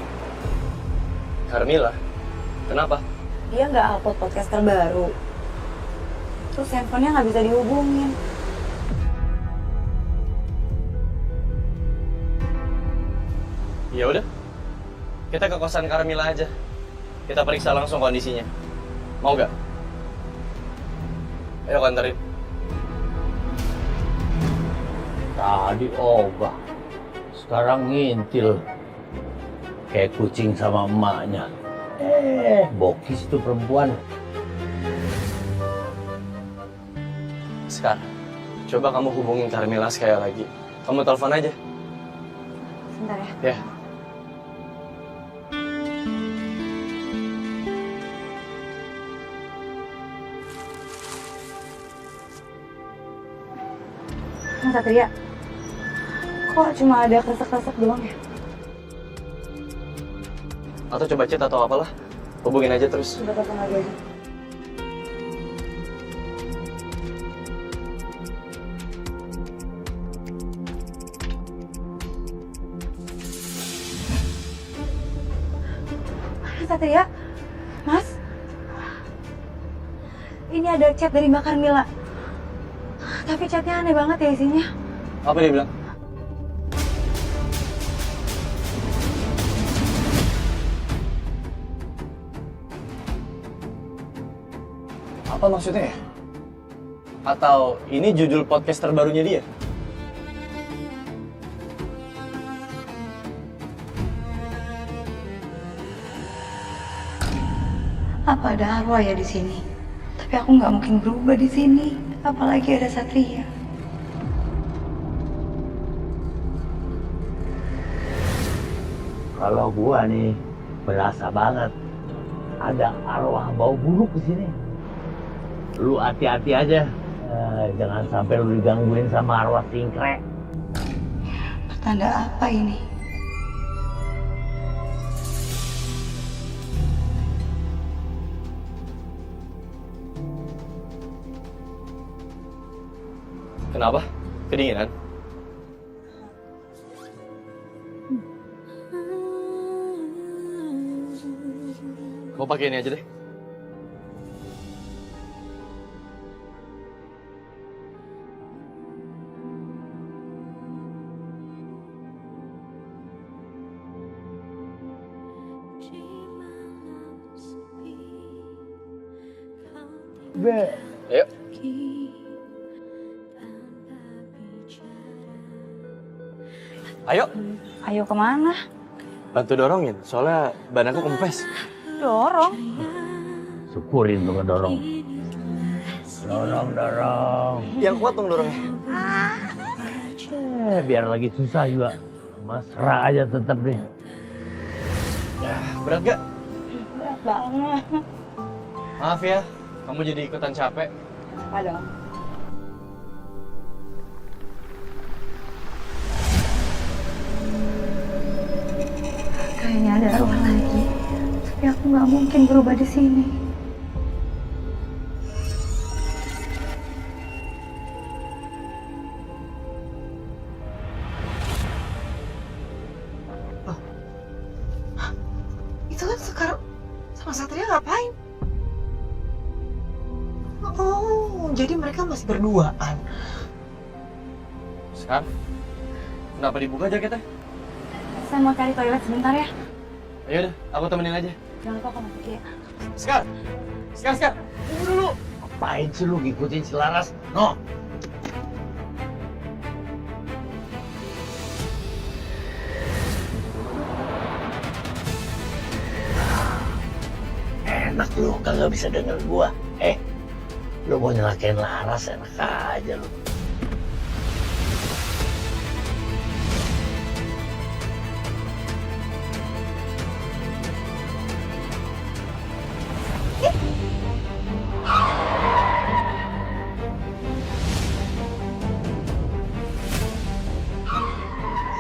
Carmila? Kenapa? Dia nggak upload podcast terbaru. Terus handphonenya nggak bisa dihubungin. Ya udah, kita ke kosan Carmila aja. Kita periksa langsung kondisinya. Mau gak? Ayo aku anterin. Tadi ogah, sekarang ngintil. Kayak kucing sama emaknya. Bokis tuh perempuan. Sekarang, coba kamu hubungin Carmila sekali lagi. Kamu telepon aja. Sebentar ya. Ya. Mas Satria, kok cuma ada kresek-kresek doang ya? Atau coba chat atau apalah. Hubungin aja terus. Coba telepon lagi aja. Mas Satria, Mas, ini ada chat dari Mbak Carmila. Tapi chatnya aneh banget ya isinya. Apa dia bilang? Apa maksudnya ya? Atau ini judul podcast terbarunya dia? Apa ada arwah ya di sini? Tapi aku nggak mungkin berubah di sini. Apalagi ada Satria. Kalau gua nih berasa banget ada arwah bau buruk di sini. Lu hati-hati aja, jangan sampai lu digangguin sama arwah singkrek. Pertanda apa ini? Kenapa? Kedinginan? Mau pakai ini aja deh. Ayo. Ayo. Ayo kemana? Bantu dorongin, soalnya ban aku kempes. Dorong. Syukurin lu ngedorong. Dorong. Yang kuat dong dorongnya. Biar lagi susah juga. Mesra aja tetap deh. Berat gak? Berat banget. Maaf ya, kamu jadi ikutan capek. Apa dong? Kayaknya ada arwah lagi. Tapi aku nggak mungkin berubah di sini. Itu kan sekarang sama Satria ngapain? Oh, jadi mereka masih berduaan. Sekarang, kenapa dibuka jaketnya? Saya mau cari toilet sebentar ya. Ayo deh, aku temenin aja. Jangan lupa kamu pergi ya. Sekar! Tunggu dulu! Ngapain sih lu ngikutin si Laras? No! Enak lu, kagak bisa denger gua. Lu mau nyelakain Laras, enak aja lu.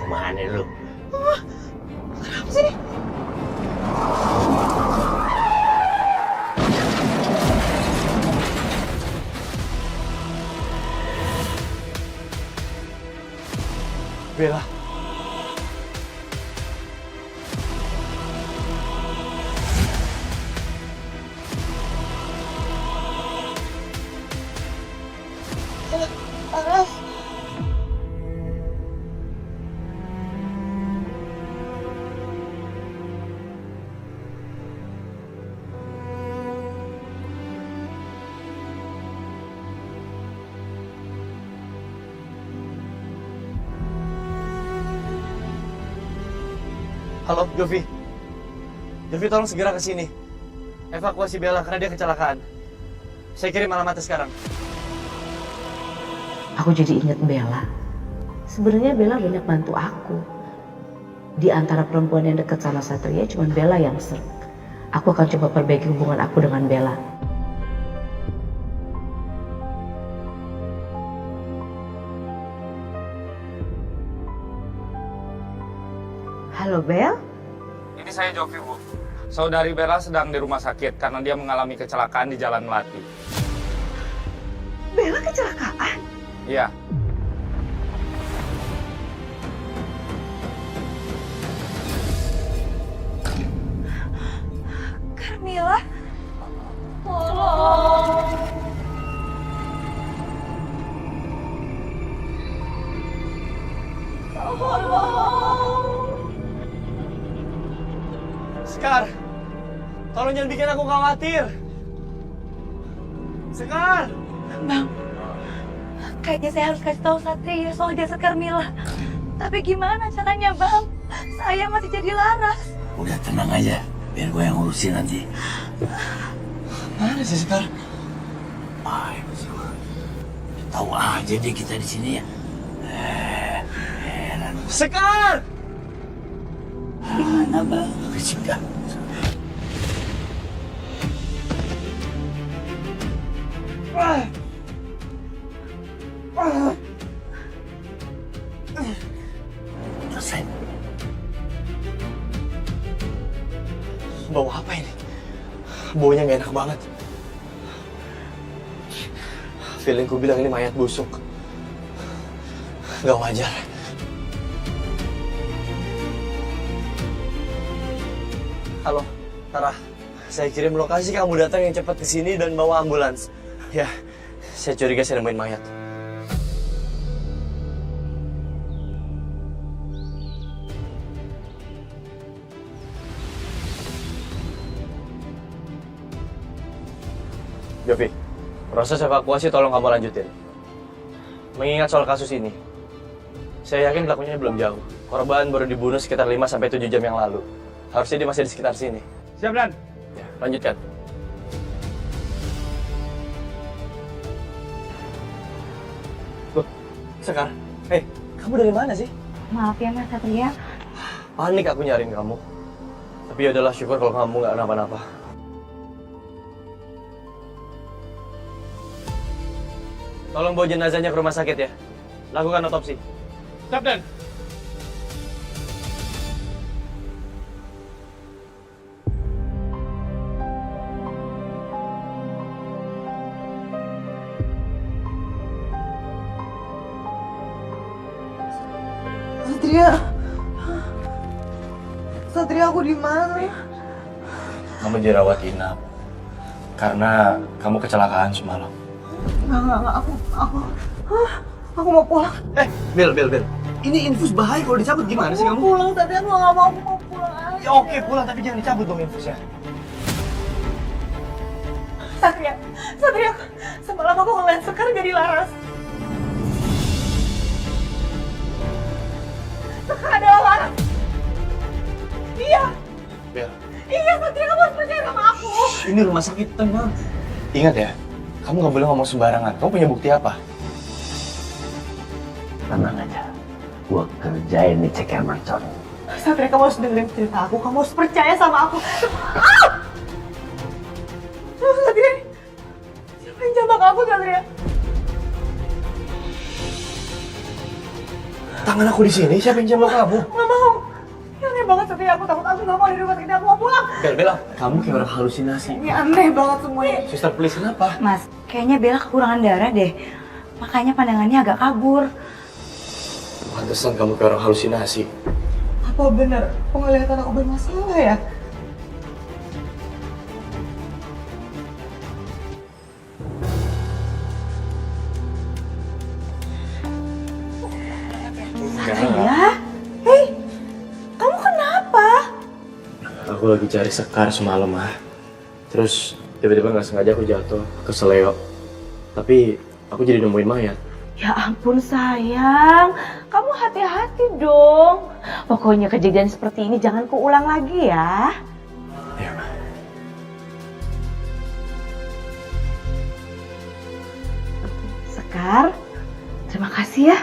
Kemana lu? Kenapa sih? Bella. Laras. Halo, Jovi. Jovi, tolong segera ke sini. Evakuasi Bella karena dia kecelakaan. Saya kirim alamatnya sekarang. Aku jadi inget Bella. Sebenarnya Bella banyak bantu aku. Di antara perempuan yang dekat sama Satria, cuma Bella yang serg. Aku akan coba perbaiki hubungan aku dengan Bella. Halo Bel? Ini saya Jovi, Bu. Saudari Bella sedang di rumah sakit karena dia mengalami kecelakaan di Jalan Melati. Bella kecelakaan? Iya. Carmilla, tolong. Sekar, tolong jangan bikin aku khawatir. Sekar! Bang, kayaknya saya harus kasih tahu Satria soal jasad Carmilla. Tapi gimana caranya, Bang? Saya masih jadi Laras. Udah tenang aja, biar gue yang urusin nanti. Mana sih Sekar? Tahu aja deh kita di sini ya. Heran. Sekar! Mana bang? Sekar. Selesai. Bau apa ini? Baunya nggak enak banget. Feelingku bilang ini mayat busuk. Gak wajar. Halo, Tara. Saya kirim lokasi, kamu datang yang cepat ke sini dan bawa ambulans. Ya, saya curiga saya nemuin mayat. Jovi, proses evakuasi tolong kamu lanjutin. Mengingat soal kasus ini, saya yakin pelakunya belum jauh. Korban baru dibunuh sekitar 5-7 jam yang lalu. Harusnya dia masih di sekitar sini. Siap, Dan. Ya, lanjutkan. Sekar, kamu dari mana sih? Maaf ya Mas Satria. Panik aku nyariin kamu. Tapi ya udahlah, syukur kalau kamu nggak kenapa-napa. Tolong bawa jenazahnya ke rumah sakit ya. Lakukan otopsi. Siap, Den. Satria, aku di mana? Kamu dirawat inap karena kamu kecelakaan semalam. Enggak, aku mau pulang. Bel. Ini infus bahaya kalau dicabut gimana sih kamu? Pulang, Satria, aku nggak mau pulang aja. Ya, oke, pulang tapi jangan dicabut dong infusnya. Satria, semalam aku ngeliat Sekar jadi laras. Sekar adalah laras. Iya. Bel, Iya, Satria, kamu harus percaya sama aku. ini rumah sakit, tenang. Ingat ya, kamu nggak boleh ngomong sembarangan. Kamu punya bukti apa? Tenang aja. Gua kerjain nih ceker mercon. Satria, kamu harus dengerin cerita aku. Kamu harus percaya sama aku. Satria, siapa yang jambak aku, Satria? Tangan aku di sini, siapa yang jambak kamu? Nggak mau. Ini aneh banget, Satria. Aku takut. Aku nggak mau di rumah sakit. Aku mau pulang. Bel, kamu kayak orang halusinasi. Ini aneh banget semuanya. Suster, please, kenapa? Mas, kayaknya Bella kekurangan darah deh. Makanya pandangannya agak kabur. Pantesan kamu kayak orang halusinasi. Apa benar penglihatan aku bermasalah ya? Satria? Kamu kenapa? Aku lagi cari Sekar semalam, Terus tiba-tiba nggak sengaja aku jatuh ke seleo. Tapi aku jadi nemuin mayat. Ya ampun sayang, kamu hati-hati dong. Pokoknya kejadian seperti ini jangan keulang lagi ya. Iya, Ma. Sekar, terima kasih ya.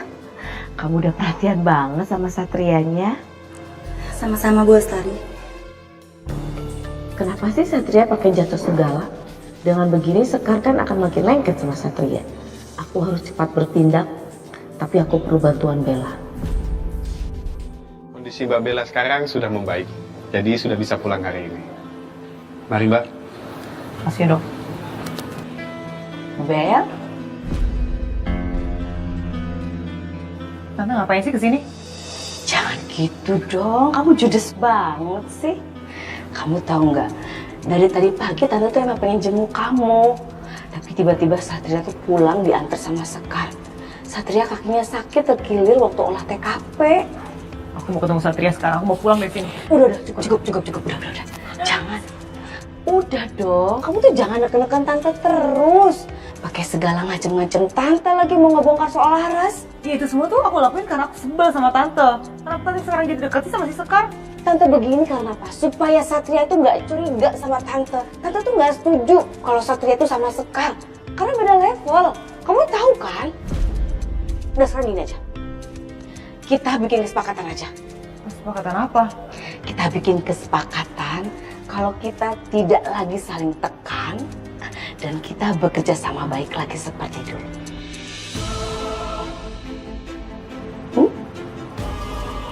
Kamu udah perhatian banget sama Satrianya. Sama-sama Bu Astari. Kenapa sih Satria pakai jatuh segala? Dengan begini Sekar kan akan makin lengket sama Satria. Aku harus cepat bertindak, tapi aku perlu bantuan Bella. Kondisi Mbak Bella sekarang sudah membaik, jadi sudah bisa pulang hari ini. Mari Mbak. Makasih dok. Bel, Tante ngapain sih kesini? jangan gitu dong, kamu judes banget sih. Kamu tahu nggak, dari tadi pagi Tante tuh emang pengen jenguk kamu. Tapi tiba-tiba Satria tuh pulang diantar sama Sekar. Satria kakinya sakit terkilir waktu olah TKP. Aku mau ketemu Satria sekarang, aku mau pulang dari sini. Udah, cukup, udah. Jangan. Udah dong, kamu tuh jangan neken-neken Tante terus. Pakai segala ngacem-ngacem Tante lagi mau ngebongkar soal Laras. Ya itu semua tuh aku lakuin karena aku sebel sama Tante. Kenapa Tante sekarang jadi deket sih sama si Sekar? Tante begini karena apa? Supaya Satria itu nggak curiga sama Tante. Tante tuh nggak setuju kalau Satria itu sama Sekar. Karena beda level. Kamu tahu kan? Udah sekarang gini aja. Kita bikin kesepakatan aja. Kesepakatan apa? Kita bikin kesepakatan kalau kita tidak lagi saling tekan dan kita bekerja sama baik lagi seperti dulu.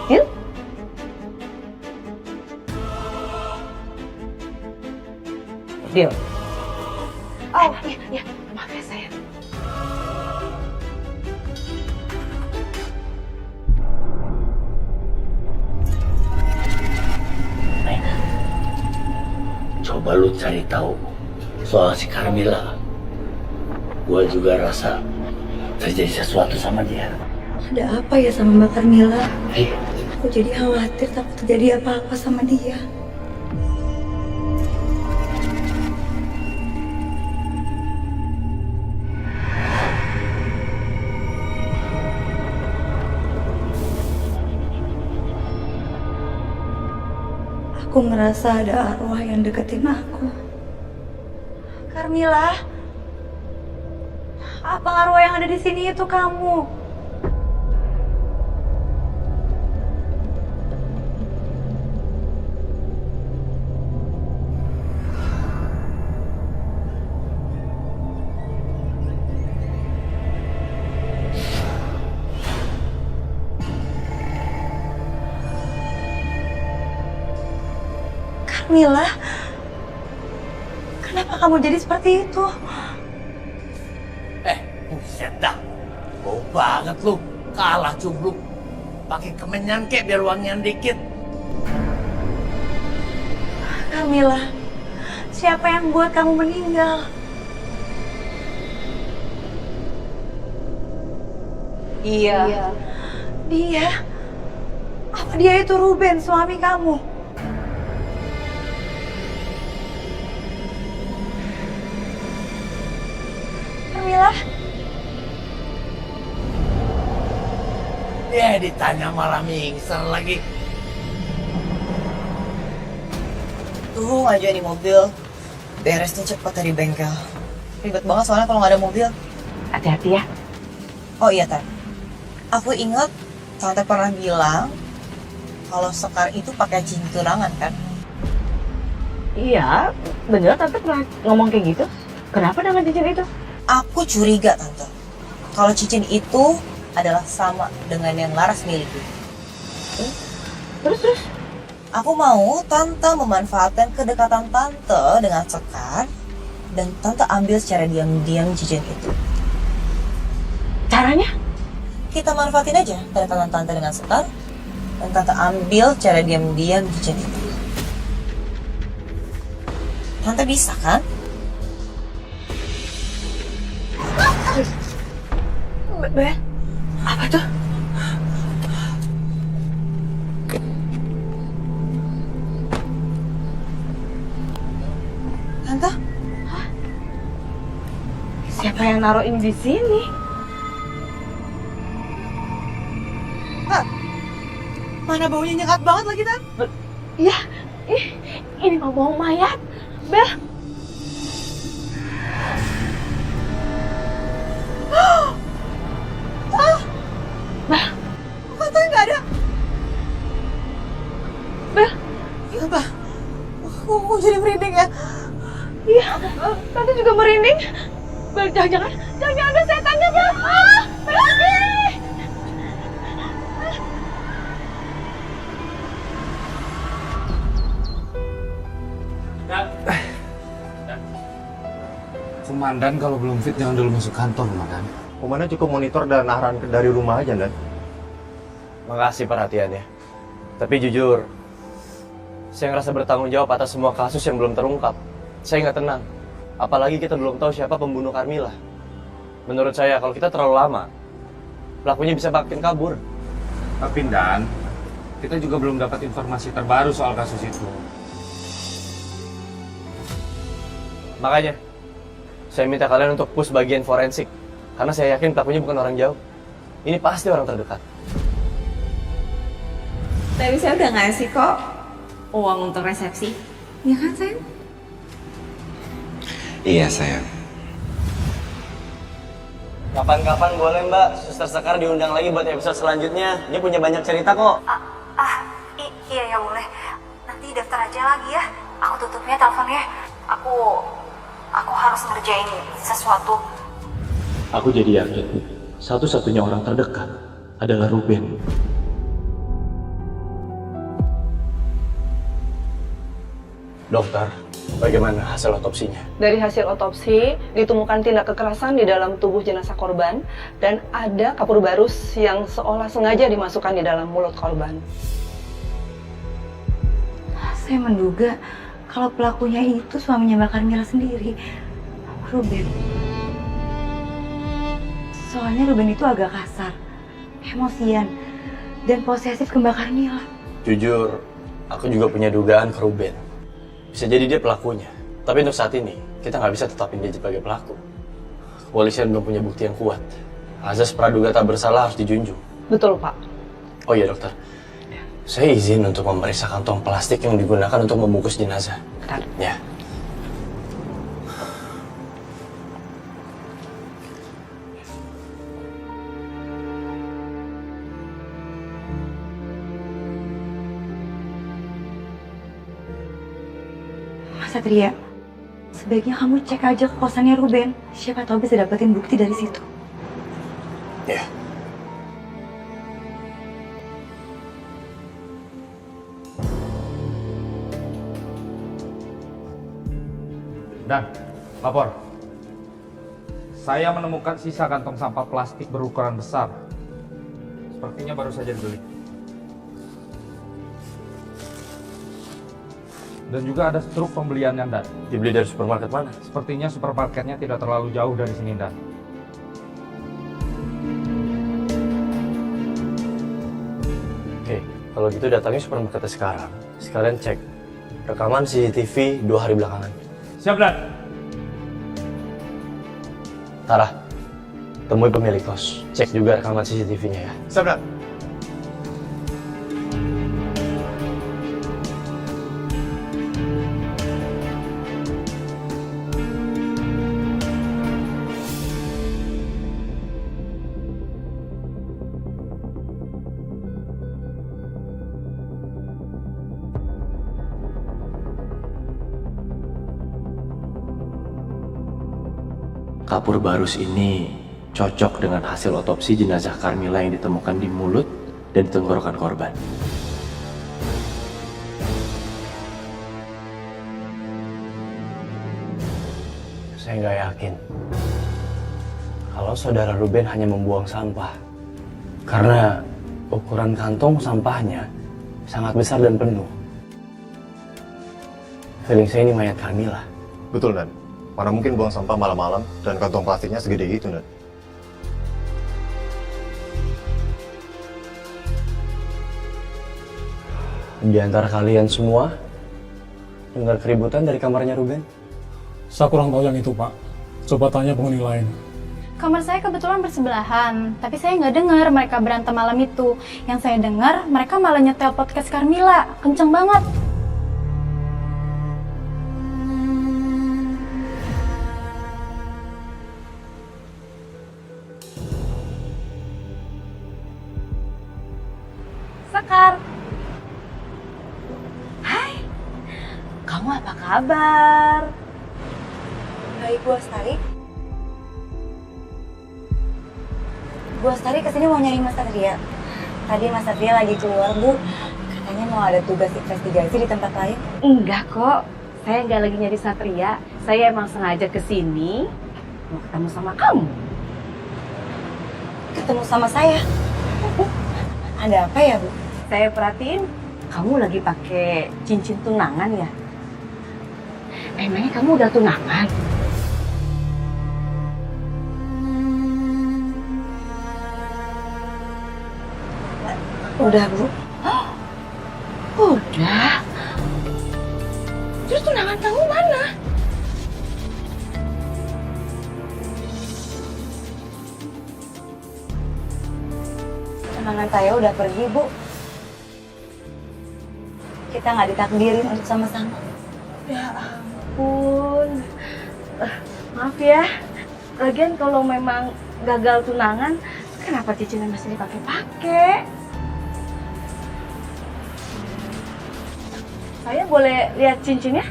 Yuk. Deal. Oh, iya, maaf ya sayang. Coba lu cari tahu soal si Carmila. Gua juga rasa terjadi sesuatu sama dia. Ada apa ya sama Mbak Carmila? Hei, Aku jadi khawatir takut terjadi apa-apa sama dia. Aku ngerasa ada arwah yang deketin aku. Carmila, apa arwah yang ada di sini itu kamu? Mila, kenapa kamu jadi seperti itu? Buset dah. Bau banget lu. Kalah cubluk. Pakai kemenyan kek biar wangian dikit. Kamila, siapa yang buat kamu meninggal? Iya. Dia? Apa dia itu Ruben, suami kamu? Kamila? Ya ditanya malah mingser lagi. Tuh aja di mobil. Beresnya cepat dari bengkel. Ribet banget soalnya kalau nggak ada mobil. Hati-hati ya. Oh iya, Tan. Aku ingat Tante pernah bilang kalau Sekar itu pakai cincin tunangan kan? Iya, bener Tante pernah ngomong kayak gitu. Kenapa dengan cincin itu? Aku curiga, Tante. Kalau cincin itu adalah sama dengan yang Laras miliki. Terus? Aku mau Tante memanfaatkan kedekatan Tante dengan Sekar dan Tante ambil secara diam-diam cincin itu. Caranya? Kita manfaatin aja kedekatan Tante dengan Sekar dan Tante ambil secara diam-diam cincin itu. Tante bisa kan? Ben, apa tuh? Tante? Siapa yang naruh ini di sini? Mana baunya nyekat banget lagi, Tan? Iya, ini mau bau mayat. Bel. Bel. Kok Tan nggak ada? Bel. Iya, Bah. Aku jadi merinding ya. Iya, Tante juga merinding. Bel, jangan ada setannya, Bel. Berhenti! Komandan kalau belum fit jangan dulu masuk kantor, Komandan. Komandan cukup monitor dan arahan dari rumah aja, Dan. Makasih perhatiannya. Tapi jujur, saya ngerasa bertanggung jawab atas semua kasus yang belum terungkap. Saya nggak tenang. Apalagi kita belum tahu siapa pembunuh Carmilla. Menurut saya, kalau kita terlalu lama, pelakunya bisa makin kabur. Tapi Dan, kita juga belum dapat informasi terbaru soal kasus itu. Makanya, saya minta kalian untuk push bagian forensik. Karena saya yakin pelakunya bukan orang jauh. Ini pasti orang terdekat. Tapi saya udah ngasih kok uang untuk resepsi. Ya kan, sayang? Iya, sayang. Kapan-kapan boleh Mbak, Suster Sekar diundang lagi buat episode selanjutnya. Dia punya banyak cerita kok. Iya ya boleh. Nanti daftar aja lagi ya. Aku tutupnya teleponnya. Aku harus ngerjain sesuatu. Aku jadi yakin satu-satunya orang terdekat adalah Ruben. Dokter, bagaimana hasil otopsinya? Dari hasil otopsi, ditemukan tindak kekerasan di dalam tubuh jenazah korban dan ada kapur barus yang seolah sengaja dimasukkan di dalam mulut korban. Saya menduga kalau pelakunya itu suaminya Mbak Carmilla sendiri, Ruben. Soalnya Ruben itu agak kasar, emosian, dan posesif ke Mbak Carmilla. Jujur, aku juga punya dugaan ke Ruben. Bisa jadi dia pelakunya. Tapi untuk saat ini, kita nggak bisa tetapin dia sebagai pelaku. Kepolisian belum punya bukti yang kuat. Azas praduga tak bersalah harus dijunjung. Betul, Pak. Oh iya, dokter. Saya izin untuk memeriksa kantong plastik yang digunakan untuk membungkus jenazah. Bentar. Ya. Mas Satria, sebaiknya kamu cek aja ke kosannya Ruben. Siapa tahu bisa dapetin bukti dari situ. Ya. Dan, lapor. Saya menemukan sisa kantong sampah plastik berukuran besar. Sepertinya baru saja dibeli. Dan juga ada struk pembeliannya, Dan. Dibeli dari supermarket mana? Sepertinya supermarketnya tidak terlalu jauh dari sini, Dan. Oke, kalau gitu datangi supermarketnya sekarang. Sekalian cek rekaman CCTV 2 hari belakangan. Siap, Dan. Tara, temui pemilik kos. Cek juga rekaman CCTV-nya ya. Siap, Dan. Kapur barus ini cocok dengan hasil otopsi jenazah Carmila yang ditemukan di mulut dan di tenggorokan korban. Saya nggak yakin kalau saudara Ruben hanya membuang sampah. Karena ukuran kantong sampahnya sangat besar dan penuh. Feeling saya ini mayat Carmila. Betul, Dan. Mana mungkin buang sampah malam-malam dan kantong plastiknya segede itu, Dan. Di antara kalian semua dengar keributan dari kamarnya Ruben? Saya kurang tahu yang itu, Pak. Coba tanya penghuni lain. Kamar saya kebetulan bersebelahan, tapi saya nggak dengar mereka berantem malam itu. Yang saya dengar, mereka malah nyetel podcast Carmila. Kenceng banget. Sekar. Hai. Kamu apa kabar? Baik, Bu Astari. Bu Astari kesini mau nyari Mas Satria. Tadi Mas Satria lagi keluar, Bu. Katanya mau ada tugas investigasi di tempat lain. Enggak kok. Saya nggak lagi nyari Satria. Saya emang sengaja kesini mau ketemu sama kamu. Ketemu sama saya? Ada apa ya, Bu? Saya perhatiin kamu lagi pakai cincin tunangan ya? Emangnya kamu udah tunangan? Udah, Bu. Udah? Terus tunangan kamu mana? Tunangan saya udah pergi, Bu. Kita nggak ditakdirin untuk sama-sama. Ya ampun. Maaf ya. Lagian kalau memang gagal tunangan, kenapa cincinnya masih dipakai-pakai? Saya boleh lihat cincinnya?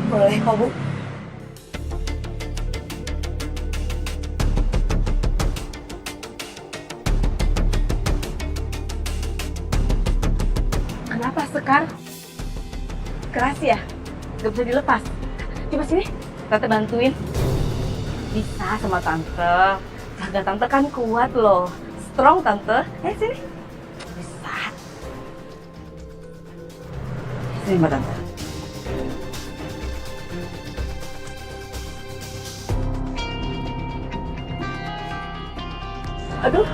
Boleh kok, Bu. Kenapa Sekar? Keras ya? Gak bisa dilepas? Coba sini, Tante bantuin. Bisa sama Tante. Harga Tante kan kuat loh. Strong Tante. Sini. Bisa. Sini Mbak Tante. Aduh.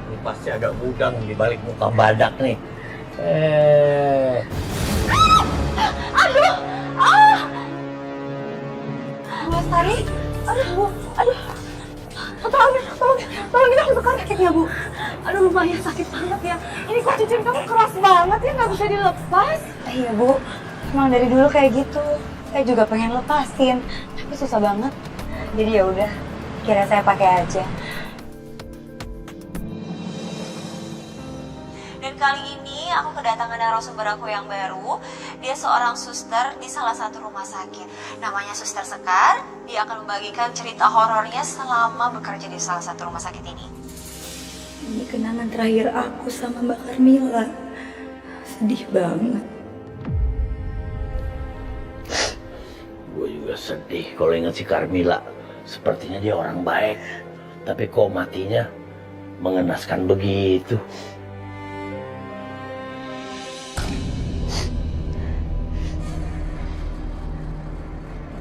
Ini pasti agak mudang di balik muka badak nih. Aduh! Ah! Bu Astari? Aduh, Bu. Aduh. Tolongin aku Sekar kakinya, Bu. Aduh, lumayan sakit banget ya. Ini kok cincin kamu keras banget ya, nggak bisa dilepas. Iya, Bu. Emang dari dulu kayak gitu. Saya juga pengen lepasin, tapi susah banget. Jadi ya udah, kira saya pakai aja. Dan kali ini aku kedatangan narasumber aku yang baru. Dia seorang suster di salah satu rumah sakit. Namanya Suster Sekar. Dia akan membagikan cerita horornya selama bekerja di salah satu rumah sakit ini. Ini kenangan terakhir aku sama Mbak Carmila. Sedih banget. Gue juga sedih kalau ingat si Carmila. Sepertinya dia orang baik, tapi kok matinya mengenaskan begitu.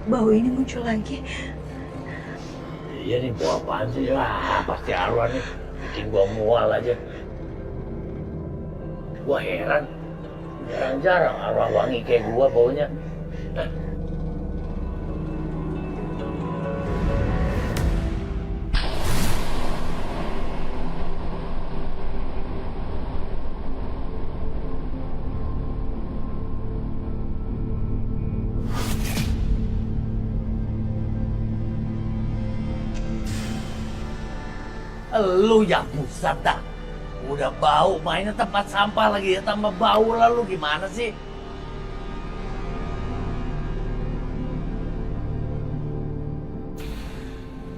Bau ini muncul lagi. Iya nih, bau apaan sih? Wah, pasti arwah nih. Bikin gua mual aja. Gua heran. Jarang-jarang arwah wangi kayak gua baunya. Lu yang pusat dah. Udah bau, mainnya tempat sampah lagi ya, tambah bau lah lu, gimana sih?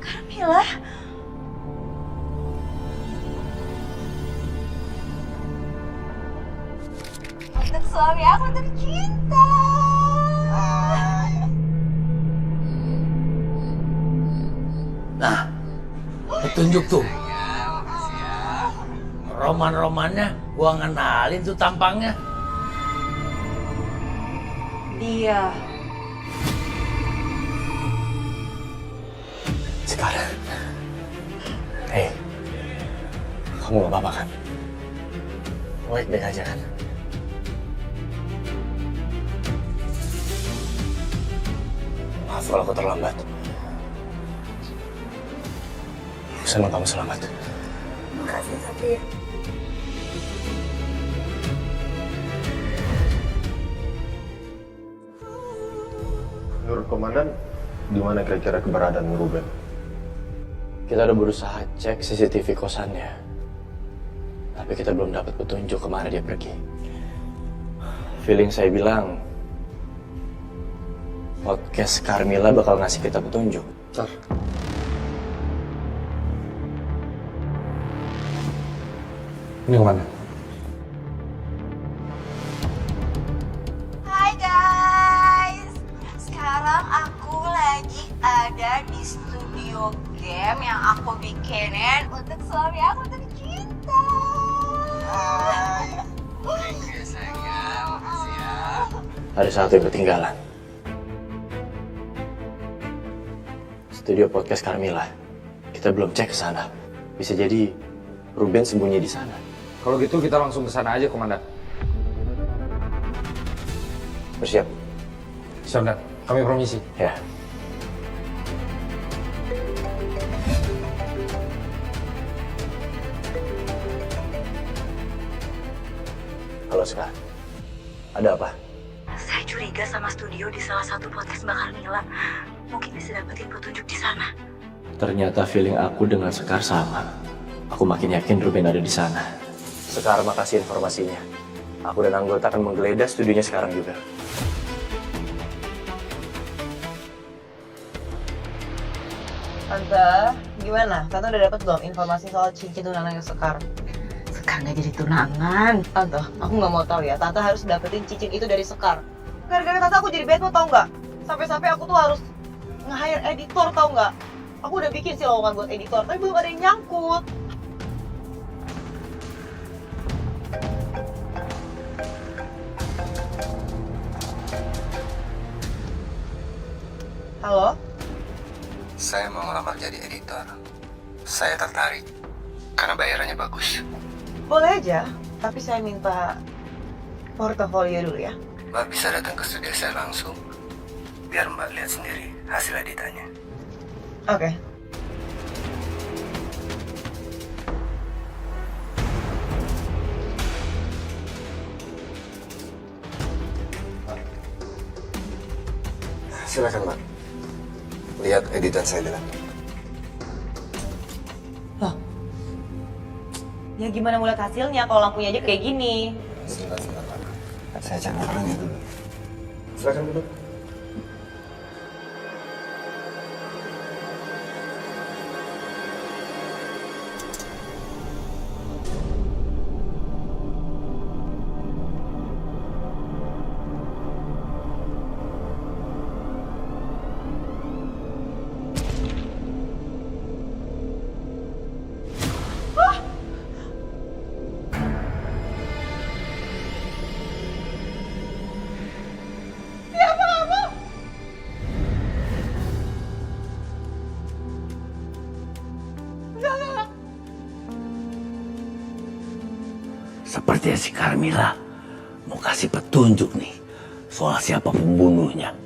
Carmila. Untuk suami aku tercinta. Nah, petunjuk tuh. Roman-romannya gua ngenalin tuh tampangnya. Dia. Sekarang. Hei, kamu gak apa-apa kan? Baik-baik aja kan? Maaf kalau aku terlambat. Senang kamu selamat. Makasih Satria. Menurut Komandan, di mana kira-kira keberadaan Ruben? Kita udah berusaha cek CCTV kosannya. Tapi kita belum dapat petunjuk kemana dia pergi. Feeling saya bilang, podcast Carmila bakal ngasih kita petunjuk. Sar. Ini kemana? Hai guys, sekarang aku lagi ada di studio game yang aku bikinin untuk suami aku tercinta. Thank you sayang, makasih ya. Ada satu yang ketinggalan. Studio podcast Carmila. Kita belum cek ke sana. Bisa jadi Ruben sembunyi di sana. Kalau gitu kita langsung ke sana aja, Komandan. Bersiap. Siap, Dan. Kami permisi. Ya. Halo, Ska. Ada apa? Saya curiga sama studio di salah satu podcast Mbak Carmila. Mungkin bisa dapetin petunjuk di sana. Ternyata feeling aku dengan Sekar sama. Aku makin yakin Ruben ada di sana. Sekar, makasih informasinya. Aku dan anggota akan menggeledah studionya sekarang juga. Tante, gimana? Tante udah dapat belum informasi soal cincin tunangannya Sekar? Sekar nggak jadi tunangan. Tante, aku nggak mau tahu ya. Tante harus dapetin cincin itu dari Sekar. Gara-gara tante aku jadi bad mood, tau nggak? Sampai-sampai aku tuh harus nge-hire editor, tau nggak? Aku udah bikin sih lowongan buat editor, tapi belum ada yang nyangkut. Halo? Saya mau ngelamar jadi editor. Saya tertarik karena bayarannya bagus. Boleh aja, tapi saya minta portofolio dulu ya. Mbak bisa datang ke studio saya langsung, biar Mbak lihat sendiri hasil editannya. Oke. Silakan Mbak. Lihat editan saya dulu. Loh? Ya gimana mulai hasilnya kalau lampunya aja kayak gini? Sebentar, Pak. Saya cek orangnya dulu. Silakan duduk. Sepertinya si Carmila mau kasih petunjuk nih soal siapa pembunuhnya.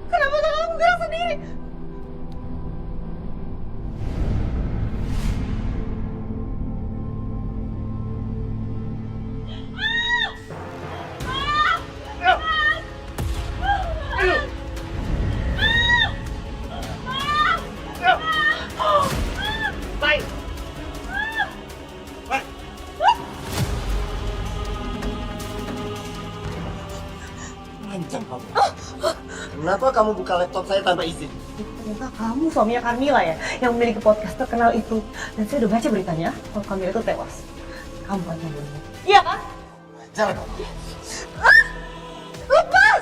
Kenapa tangan aku gerak sendiri? Ngancam kamu. Kenapa kamu buka laptop saya tanpa izin? Ternyata kamu suaminya Carmila ya, yang memiliki podcast terkenal itu. Dan saya udah baca beritanya, kalau Carmila itu tewas. Kamu kan pembunuhnya. Iya kan? Jangan kamu. Lepas!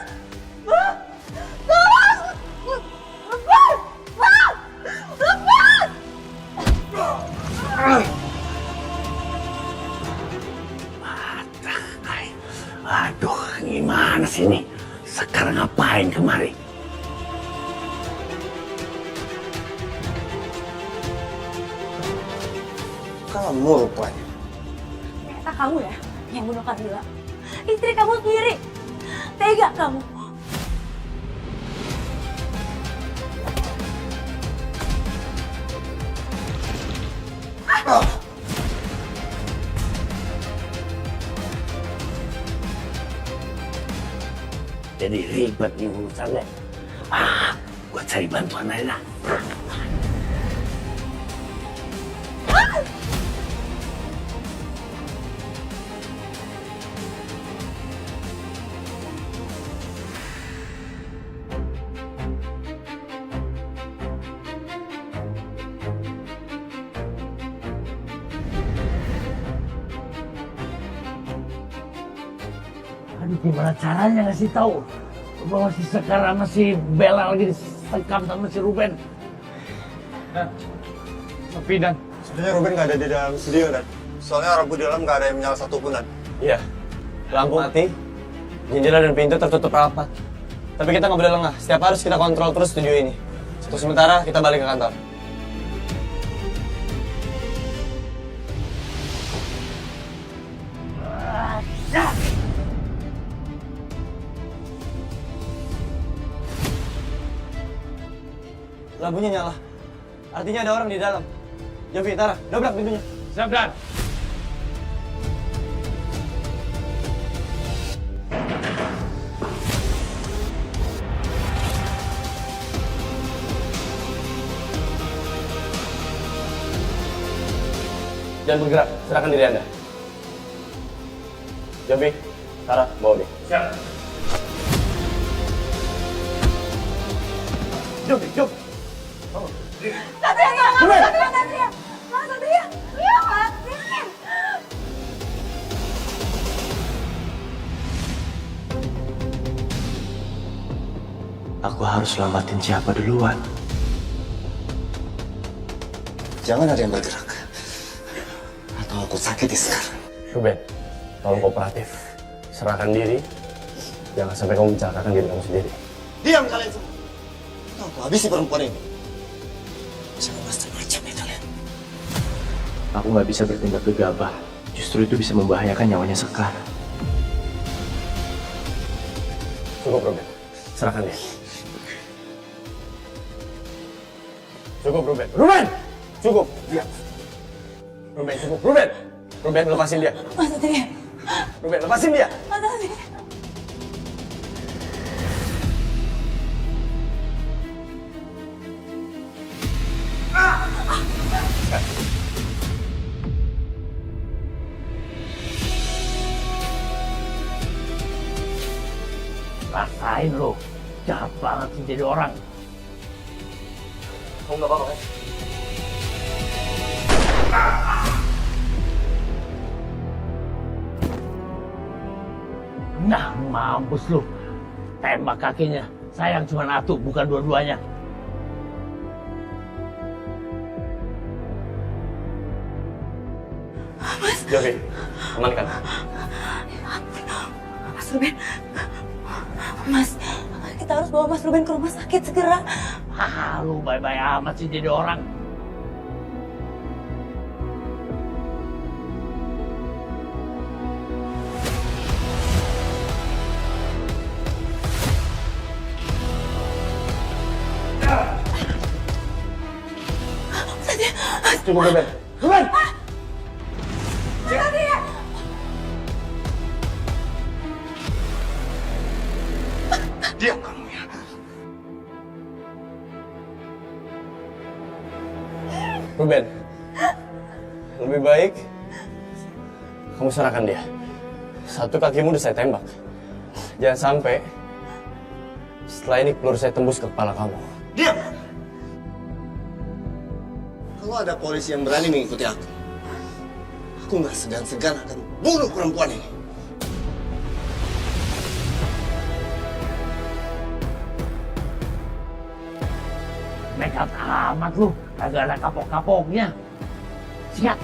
Tolong! Lepas! Lepas! Aduh, gimana sih ini? Sekar ngapain kemari? Kamu rupanya. Ternyata kamu ya yang bunuh Carmila. Istri kamu sendiri. Tega kamu. Jadi ribet nih urusannya. Gua cari bantuan aja lah. Aduh, gimana caranya ngasih tahu bahwa si Sekar sama si Bella lagi disekam sama si Ruben? Sofi dan Sebenarnya Ruben nggak ada di dalam studio, Dan. Soalnya lampu di dalam nggak ada yang menyala satupun, Dan. Iya, lampu mati, jendela dan pintu tertutup rapat. Tapi kita nggak boleh lengah, setiap harus kita kontrol terus studio ini. Untuk sementara, kita balik ke kantor. Lampunya nyala. Artinya ada orang di dalam. Jovi, Tara, dobrak pintunya. Siap, Dan. Jangan bergerak, serahkan diri Anda. Jovi, Tara, bawa dia. Siap. Jovi, Jovi. Satria, Satria, Satria. Satria. Iya, Satria. Aku harus selamatin siapa duluan? Jangan ada yang bergerak. Atau aku sakiti sekarang. Ruben, tolong kooperatif. Serahkan diri. Jangan sampai kamu mencelakakan diri kamu sendiri. Diam kalian semua. Aku habisi perempuan ini. Jangan macam-macam ya kalian. Aku nggak bisa bertindak gegabah. Justru itu bisa membahayakan nyawanya Sekar. Cukup, Ruben. Serahkan dia. Cukup, Ruben. Ruben! Cukup. Diam. Ruben, cukup. Ruben! Ruben, lepasin dia. Mas Satria. Ruben, lepasin dia. Mas Satria. Rasain lo, jahat banget sih jadi orang. Kamu nggak apa-apa kan? Nah, mampus lu. Tembak kakinya. Sayang cuma satu, bukan dua-duanya. Mas. Jovi, amankan. Mas Ruben. Mas, kita harus bawa Mas Ruben ke rumah sakit segera. Lu baik-baik amat sih jadi orang. Cukup, Ruben. Ruben! Diam kamu ya. Ruben, lebih baik kamu serahkan dia. Satu kakimu udah saya tembak. Jangan sampai setelah ini peluru saya tembus ke kepala kamu. Diam! Kalau ada polisi yang berani mengikuti aku nggak segan-segan akan bunuh perempuan ini. Nekat amat lu, kagak ada kapok-kapoknya. Siap.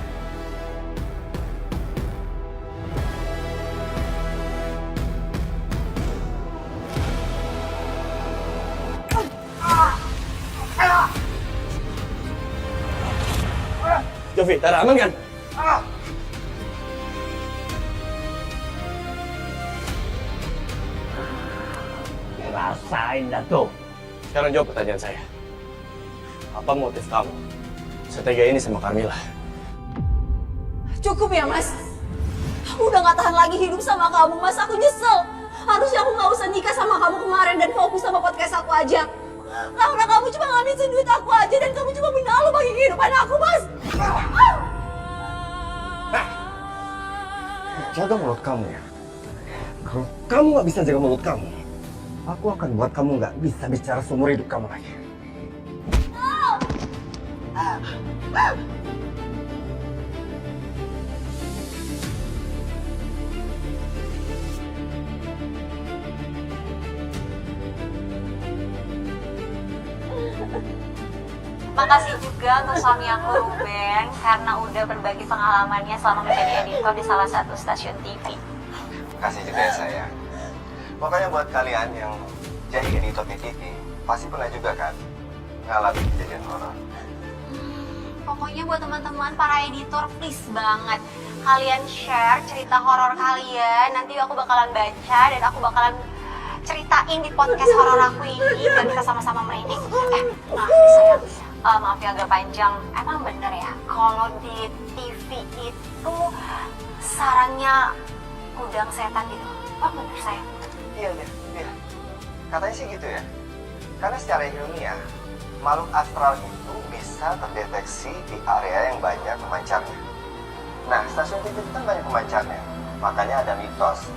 Jovi, Tara aman kan? Rasain dah tuh. Sekarang jawab pertanyaan saya. Apa motif kamu setega ini sama Carmilla? Cukup ya, Mas. Aku udah gak tahan lagi hidup sama kamu, Mas. Aku nyesel. Harusnya aku gak usah nikah sama kamu kemarin dan fokus sama podcast aku aja. Karena kamu cuma ngabisin duit aku aja dan kamu cuma menalu bagi kehidupan aku, Mas. Jaga mulut kamu ya. Kalau kamu nggak bisa jaga mulut kamu, aku akan buat kamu nggak bisa bicara seumur hidup kamu lagi. Makasih juga untuk suami aku Ruben karena udah berbagi pengalamannya selama menjadi editor di salah satu stasiun TV. Kasih juga ya sayang. Pokoknya buat kalian yang jadi editor di TV, pasti pernah juga kan ngalamin kejadian horor. Pokoknya buat teman-teman para editor, please banget kalian share cerita horor kalian. Nanti aku bakalan baca dan aku bakalan ceritain di podcast horor aku ini dan kita sama-sama merinding. Maaf nih sayang, maaf ya agak panjang. Emang bener ya kalau di TV itu sarangnya udang setan gitu? Oh bener sayang? Iya. Katanya sih gitu ya. Karena secara ilmiah, makhluk astral itu bisa terdeteksi di area yang banyak pemancarnya. Nah, stasiun TV itu kan banyak pemancarnya. Makanya ada mitos,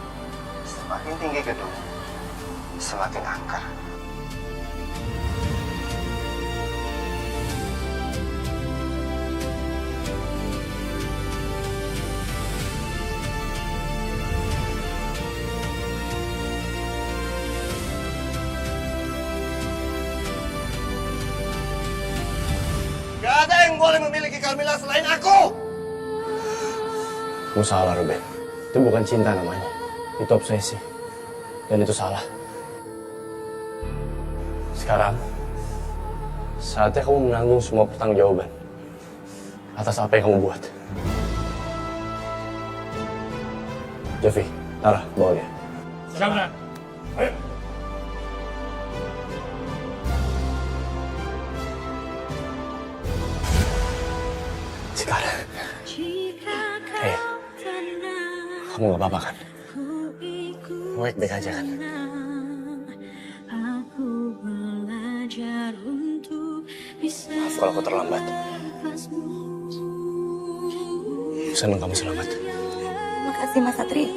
semakin tinggi gedung, semakin angker. Gak ada yang boleh memiliki Carmilla selain aku! Kamu salah, Ruben. Itu bukan cinta namanya. Itu obsesi. Dan itu salah. Sekarang, saatnya kamu menanggung semua pertanggungjawaban atas apa yang kamu buat. Jovi, Tara, bawa dia. Siap, ayo. Sekarang, kamu gak apa-apa kan? Baik-baik aja kan? Maaf kalau aku terlambat. Senang kamu selamat. Terima kasih Mas Satria.